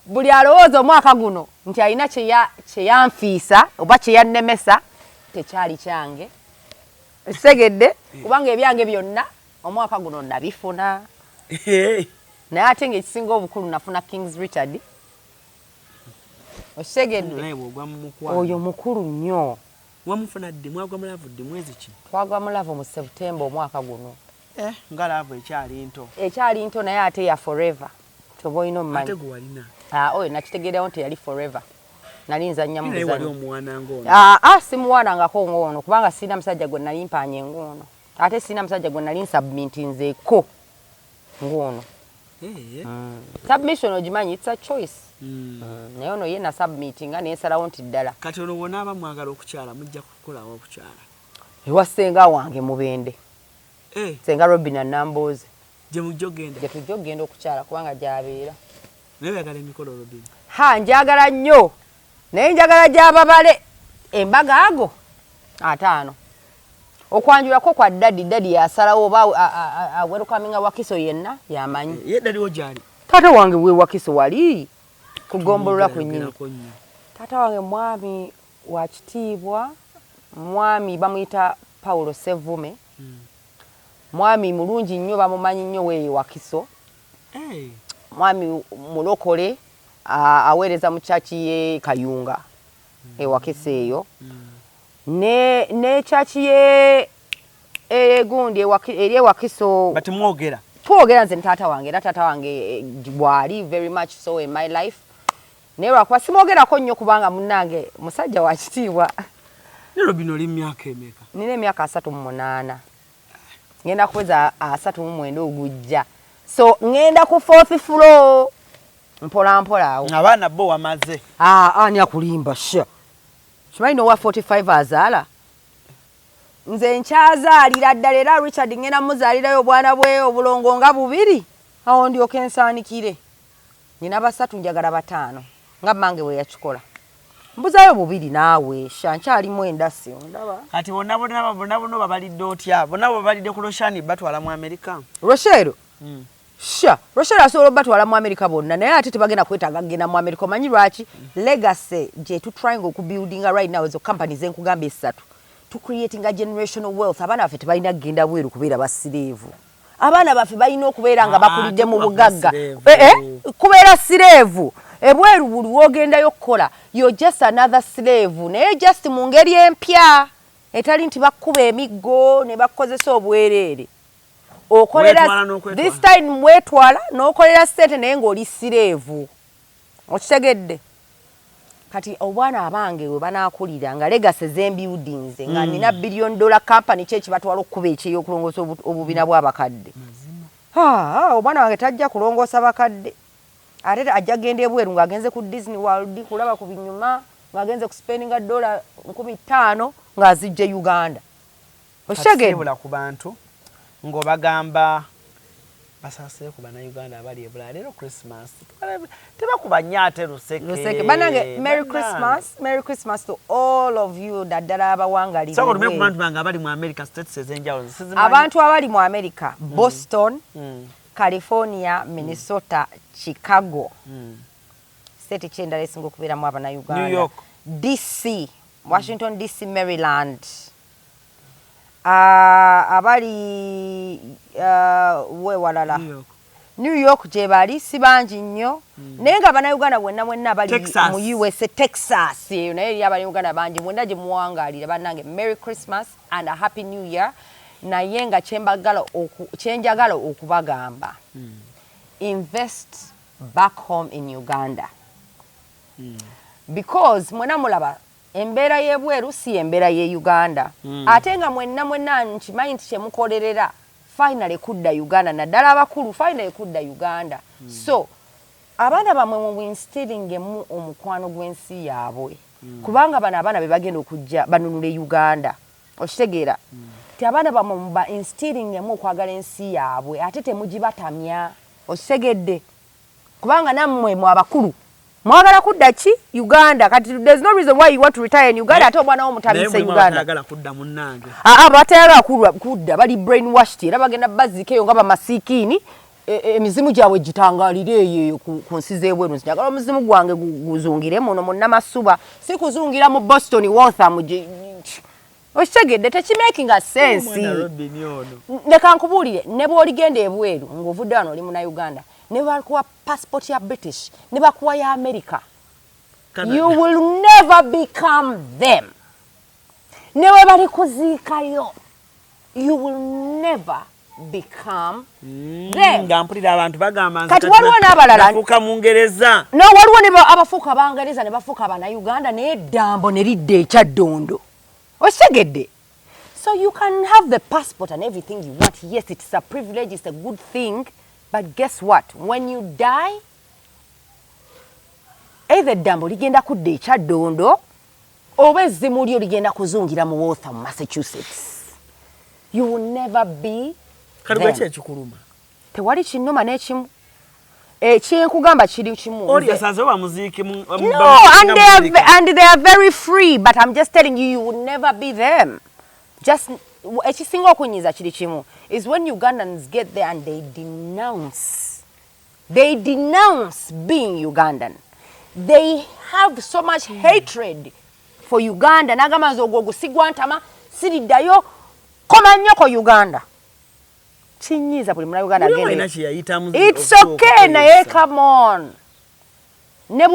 Buli alowooza omwaka guno nti alina kye yanfiisa oba kye yannemesa tekyali kyange. Segedde kubanga ebyange byonna omwaka guno nabifuna. Naye ate ng'ekisinga obukulu nafuna Kings Richard. Osegedde oyo mukulu nnyo. Wamufuna ddi mwagwa mulavu ddi mwezi ki? Twagwa mulavu mu September omwaka guno. Nga laavu ekyali nto. Ekyali nto naye ate ya forever. Toba oyina omumanyi. Ate gwe walina. Oyo nakitegeerawo nti yali forever. Nali nzannya mu muzanyo. Naye wali omwana ng'ono. Simuwaanangako ng'ono kubanga sirina musajja gwe nali mpaanye ng'ono. Ate sirina musajja gwe nali nsubmitinzeeko ng'ono. Submission ogimanyi it's a choice. Naye ono ye na submittinga neesalawo nti ddala. Kati ono wona aba mwagala okukyala mujja kukolawo okukyala. Ewa ssenga wange Mubende. Senga Robin Nambooze. Gye mujja ogenda? Gye tujja ogenda okukyala kubanga gy'abeera. Naye oyagala emikolo Robin? Njagala nnyo. Naye njagala gy'ababale. Embaga ago 5. Okwanjulako kwa dadi yasalawo oba welcoming Wakiso yenna yamanyi. Ye dadi wo gyali? Taata wange we Wakiso wali kugombolola ku nnyini. Taata wange mwami wakitiibwa mwami bamuyita Paulo Sevume. Mwami mulungi nnyo bamumanyi nnyo weeyo Wakiso. Mwami mulokole aweereza mu chachi ye Kayunga Wakiso eyo. Ne chachi ye gundi eri Wakiso. But mwogera. Twogera nze taata wange bwali very much so in my life. Ne lwakuba simwogerako nnyo kubanga munnange musajja wa kitiibwa. Lero bino oli myaka emeka? Nina emyaka 38. Ngenda kuweza 39 ogujja. So ngenda ku 4th floor. Mpola awo. Abaana bo wamaze. Ani akulimba sha. Kimanyi no wa 45 azaala. Nze nkyazaalira ddala era Richard ngenda muzaalirayo bwana bwe obulongo nga bubiri. Awo ndyoke nsaanikire. Nina basatu njagala 5. Nga mange we yakikola. Mbuzayo bubiri naawe shankyali mwendasi ndaba. Kati bonna babalidde otya? Bonna babalidde ku Roshani batwala mu America. Roshero? Sha, Roshero asobola batwala mu America bonna naye ate tebagenda kwetaaga kugenda mu America. Manyi lwaki? Legacy je tu trying okubuilding right now ezo companies enkugamba esatu. To creating a generational wealth. Abaana baffe tebalina kugenda bweru kubeera basireevu. Abaana baffe balina okubeera nga bakulidde mu bugagga. Kubeera sireevu. Ebweru buli wogendayo kukola you're just another slave naye just mu ngeri empya etali nti bakkuba emiggo ne bakozesa obwereere okolera this time wetwala n'okolera sente naye ng'oli sireevu okitegedde kati obwana abange we banaakulira nga legacy z'embuildings nga nina $1 billion company kyeki batwala okkuba ekyeyo okulongoosa obubina bw'abakadde obwana wange tajja kulongoosa bakadde ate ajja genda ebweru ng'agenze ku Disney World kulaba ku binyuma ng'agenze ku spendinga $5,000 ng'azijja Uganda. Oshagenda ku bantu ng'obagamba basasire ku bannayuganda abali ebula leero Christmas tebakuba nnyo ate luseke. Banange Merry Christmas to all of you daddala abawangalire. So ku bantu bange abali mu America states ezenjawulo. Abantu abali mu America Boston, California, Minnesota, Chicago. State kyendala esinga okubeeramu abannayuganda. New York, DC, Washington DC, Maryland. Abali we walala. New York gye bali si bangi nnyo. Naye nga abannayuganda bwenna bali mu USA, Texas. Naye eri abannayuganda bangi mwenna gye muwangaalira bannange Merry Christmas and a Happy New Year. Naye nga kyenjagala okubagamba. Invest back home in Uganda. Because mwena mulaba embeera y'ebweru si embeera ye Uganda. Ate nga mwenna nkimanyi nti kyemukolerera finally kudda Uganda naddala abakulu finally kudda Uganda. So abaana bamwe mu instilling omukwano gw'ensi yaabwe kubanga bano abaana be bagenda okujja banunule Uganda okitegeera ti abaana bamwe mu instilling okwagala ensi yaabwe ate temugibatamya okitegedde kubanga nammwe mu abakulu mwagala kudda ki Uganda kati there's no reason why you want to retire in Uganda ate omwana wo mutabise Uganda bagala kudda munnange batayagala kudda bali brainwashed era bagenda bazikeyo nga bamasikiini emizimu gyabwe gitangalire eyo ku nsi z'ebweru njagala omuzimu gwange guzungire muno munnamasuba si kuzungira mu Boston Waltham okitegedde tekimaking a sense leka nkubuulire ne bw'oligenda ebweru ng'ovudde wano oli muna Uganda ne bakuwa passport ya British ne bakuwa ya America you will never become them ne we bali kuziikayo you will never become them ngampulira abantu bagamba kati waliwo n'abalala nafuuka mu Ngereza no waliwo ne abafuuka Abangereza ne bafuuka Abannayuganda naye eddambo ne lidda ekyaddondo okitegedde. So you can have the passport and everything you want. Yes, it's a privilege, it's a good thing. But guess what? When you die, either dambo ligenda kudda ekyaddondo oba ezzimu lyo ligenda kuzungira mu Waltham, Massachusetts. You will never be kaliba kyekikuluma. Tewali kinnuma n'ekimu. Kyenkugamba kiri kimu. Oli asaze oba muziiki mu No, and they are very free, but I'm just telling you, you will never be them. Just ekisinga okunyiza kiri kimu is when Ugandans get there and they denounce being Ugandan. They have so much hatred for Uganda n'agamba nze ogwo gusigwa ntama siriddayo koma nnyo ko Uganda kinyiza buli muna Uganda agende it's okay naye come on ne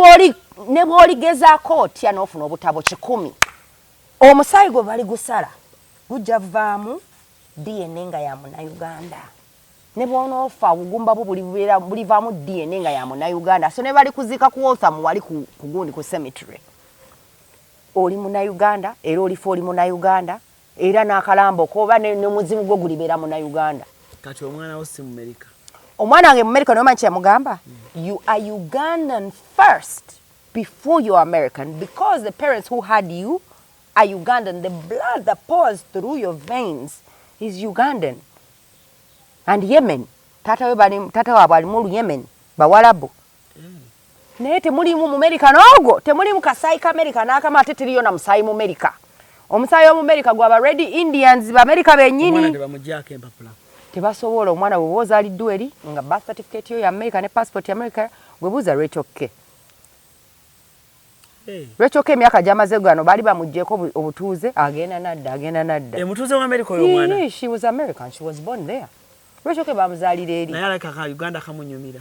bw'oli gezaako otya n'ofuna obutabo 100 omusaayi gwe bali gusala gujja vaamu DNA nga ya Munnayuganda ne bw'onoofa obugumba bwo bulivaamu DNA nga ya Munnayuganda so ne bali kuziika ku Waltham wali ku gundi ku cemetery oli Munnayuganda era olifa oli Munnayuganda era n'akalambo koba n'omuzimu gwo gulibeera Munnayuganda kati omwana wo si mu America omwana wange mu America n'omanyi kyamugamba you are Ugandan first before you are American because the parents who had you are Ugandan. The blood that pours through your veins is Ugandan. And Yemen. Tata wa bali mu Yemen. Bawalabu. Naye temulimu mu America n'ogwo. Temulimu kasaayi ka America n'akama ate teriyo na musaayi mu America. Omusaayi mu America gwaba Red Indians ba America bennyini. Omwana tebamuggyako empapula. Tebasobola omwana bwe boozaaliddwa eri nga birth certificate yo ya America ne passport ya America bwe buuza Rachel K. Rachel K emyaka gy'amaze gano baali bamuggyeko obutuuze agenda nadda. Mutuuze wa America oyo omwana? She was American. She was born there. Rachel K bamuzaalira eri. Naye aleka ka Uganda kamunyumira.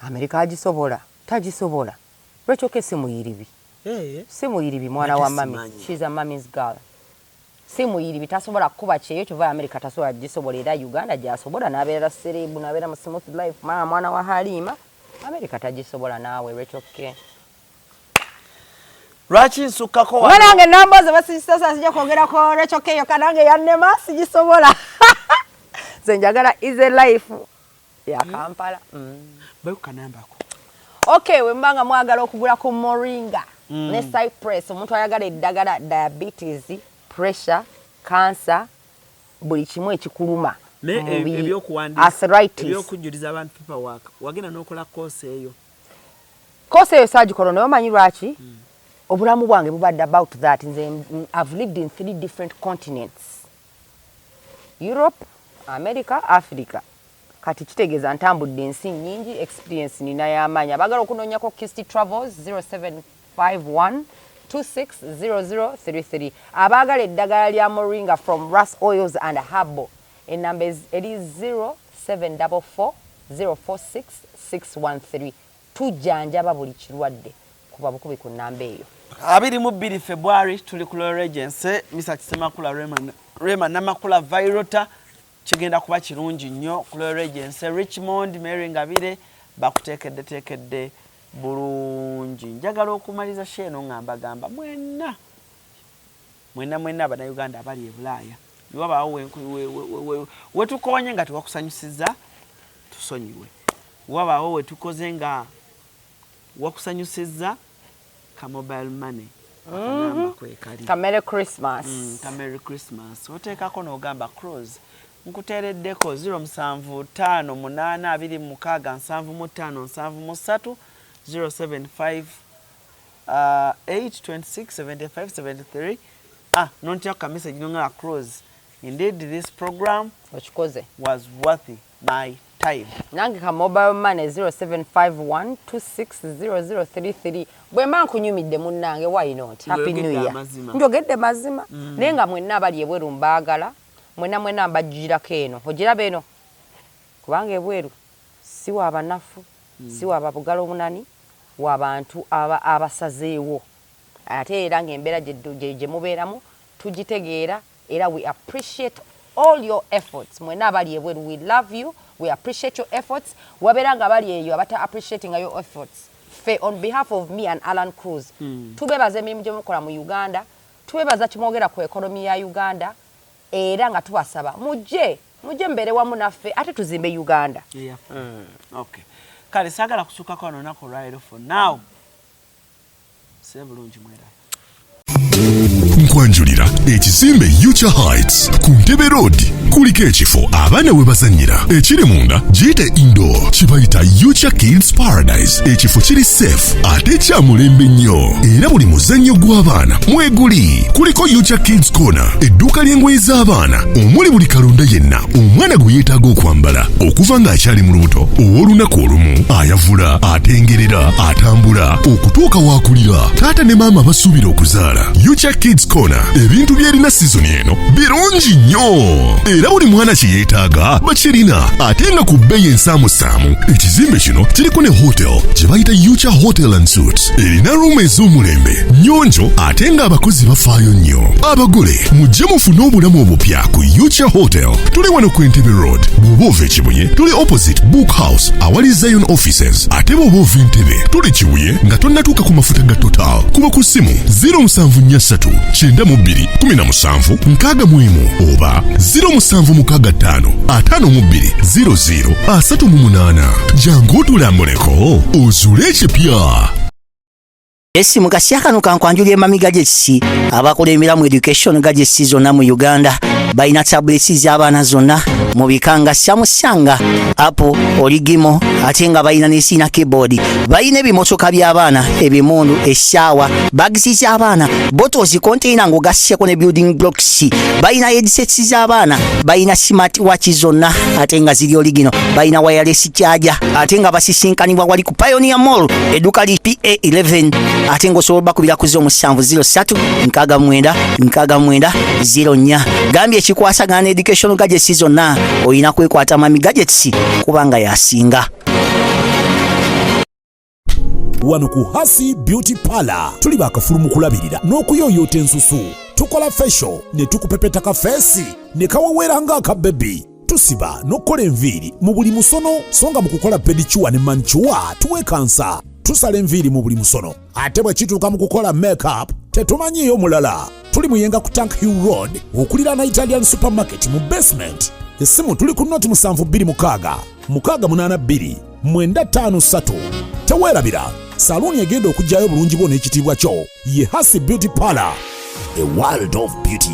America agisobola. Tagisobola. Rachel K si muyiribi. Si muyiribi mwana wa mami. She's a mommy's girl. Si muyiribi tasobola kuba kyeyo kyova America tasobola gisobola era Uganda gyasobola n'abeera serebu n'abeera mu smooth life mwana wa Halima. America tagisobola naawe Rachel K. Lwaki nsukako wano nange namboze basisasa sijja kwogerako Rachel K kanange yannema sigisobola nze njagala easy life ya Kampala bayo kanambako okay we mbanga mwagala okugula ku moringa ne cypress omuntu ayagala eddagala diabetes pressure cancer buli kimu ekikuluma arthritis ebyokujuliza abantu paperwork wagenda n'okola course eyo sagikola naye omanyi lwaki obulamu bwange bubadde about that I've lived in 3 different continents Europe, America, Africa kati kitegeeza ntambudde ensi nyingi experience nina y'amaanyi abagala okunoonyako Kisti Travels 0751260033 abaagala eddagala lya moringa from Ras Oils and Herbal enamba eri 0744046613 tujjanjaba buli kirwadde kuba bukubi ku nnamba eyo 22 February tuli ku Regency Mr. Kisemakula Rema Namakula Virota kigenda kuba kirungi nnyo ku Regency Richmond Mary Ngabire bakuteekedde bulungi njagala okumaliza sheno ngamba gamba mwenna abannayuganda abali e Bulaaya wabaawo wetukonye nga tewakusanyusiza tusonyiwe wabaawo wetukoze nga wakusanyusiza ka mobile money ka Merry Christmas Merry Christmas oteekako n'ogamba CRUZ nkuteereddeko 0758267573 075 nontya ka message nonga CRUZ indeed this program was worthy my time nange ka mobile money 0751260033 bwe mankunyumidde munnange why not happy new year njogedde mazima naye nga mwenna abali ebweru mbaagala mwenna mbajjirako eno ogiraba eno kubanga ebweru si w'abanafu si w'ababugala obunani w'abantu abasazeewo ate era ng'embeera gye mubeeramu tugitegeera era we appreciate all your efforts mwenna abali ebweru we love you we appreciate your efforts wabeera nga bali eyo abata appreciating your efforts fe on behalf of me and ALLANCRUZ tubebaza emirimu gye mukola mu Uganda tubebaza kimwogera ku economy ya Uganda era nga tubasaba mujje mbere wamu naffe ate tuzimbe Uganda okay kale sagala kusukako wano nako right for now sebulungi mwera nkwanjulira ekizimbe Future Heights ku Ntebe Road kuliko ekifo abaana we bazannyira ekiri munda giyite indoor kibayita Future Kids Paradise. Ekifo kiri safe ate kya mulembe nnyo era buli muzannyo gw'abaana mweguli. Kuliko Future Kids Corner, edduuka ly'engoye z'abaana omuli buli kalonda yenna omwana gwe yeetaaga okwambala okuva ng'akyali mu lubuto ow'olunaku olumu ayavula atengerera atambula okutuuka waakulira taata ne maama basuubira okuzaala. Future Kids Corner ebintu by'erina sizoni eno birungi nnyo era buli mwana kye yeetaaga bakirina ate nga ku bbeeyi ensaamusaamu. Ekizimbe kino kiriko ne hotel gye bayita Future Hotel and Suites. Erina ruumu ez'omulembe nnyonjo ate ng'abakozi bafaayo nnyo. Abagole mujje mufune obulamu obupya ku Future Hotel. Tuli wano ku Entebbe Road. Bw'oba ova Kibuye tuli opposite Book House awali Zion Offices. Ate bw'oba ova Entebbe tuli Kibuye nga tonnatuuka ku mafuta ga Total. Kuba ku ssimu 0743 92 17 61 oba 0765 52 00 38. Jangu otulambuleko ozuule ekipya. Esi mukasya kano kankwanjulira emamiga gy'ekisi abakola emiramu education gagesi zonna mu Uganda balina tablets z'abaana zonna mu bikanga syamusanga apo oligimo ate nga balina n'esiina keyboard. Balina ebimotoka by'abaana ebimundu essaawa bagisi z'abaana bottles container ng'ogasseko ne building blocks. Balina headsets z'abaana balina smart watch zonna ate nga ziri oligino. Balina wireless charger ate nga basisinkanibwa wali ku Pioneer Mall edduuka li PA11 ate ng'osobola bakubira ku 0703 69 69 04. Gambye ekikwasagana ne education gadgets zonna olina kwekwata mami gadgets kubanga yasinga. Wano ku Hasi Beauty Parlor tuli bakafulu mu kulabirira n'okuyooyoota ensusu. Tukola facial ne tukupepeta ka face ne kawawera ng'aka baby. Tusiba n'okukola enviiri mu buli musono songa mu kukola pedicure ne manicure tuwekansa. Tusala enviiri mu buli musono ate bwe kituuka mu kukola makeup tetumanyiyo mulala. Tuli muyenga ku Tank Hill Road okulira na Italian Supermarket mu basement. Essimu tuli ku noti 72 682 953. Teweerabira saluni egenda okujjayo bulungi bwo n'ekitiibwa kyo ye Hasi Beauty Parlor, a world of beauty.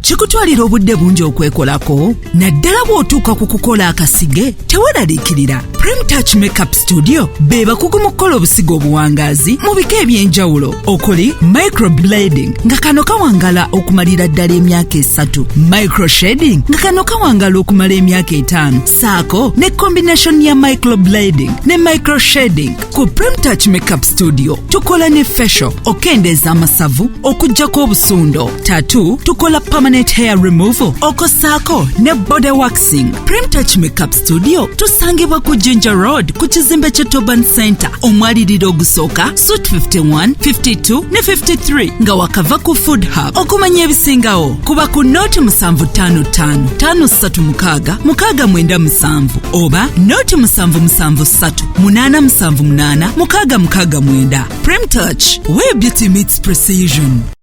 Kikutwalira obudde bungi okwekolako naddala bw'otuuka ku kukola akasige teweeraliikirira. Parental Makeup Studio be bakugu mu kukola obusigo obuwangaazi mu bika eby'enjawulo okuli microblading nga kano kawangala okumalira ddala emyaka 3, microshading nga kano kawangala okumala emyaka 5, saako ne combination ya microblading ne microshading. Ku Parental Makeup Studio tukola ne facial okendeeza amasavu okuggyako obusundo, tattoo tukola permanent hair removal okosaako ne body waxing. Parental Makeup Studio tusangibwa ku Ginger Road ku kizimbe kya Toban Center omwaliriro ogusooka Suite 51, 52 ne 53 nga wakava ku Food Hub. Okumanya ebisingawo kuba ku noti 755 536 697 oba noti 773 878 669. Prem Touch, where beauty meets precision.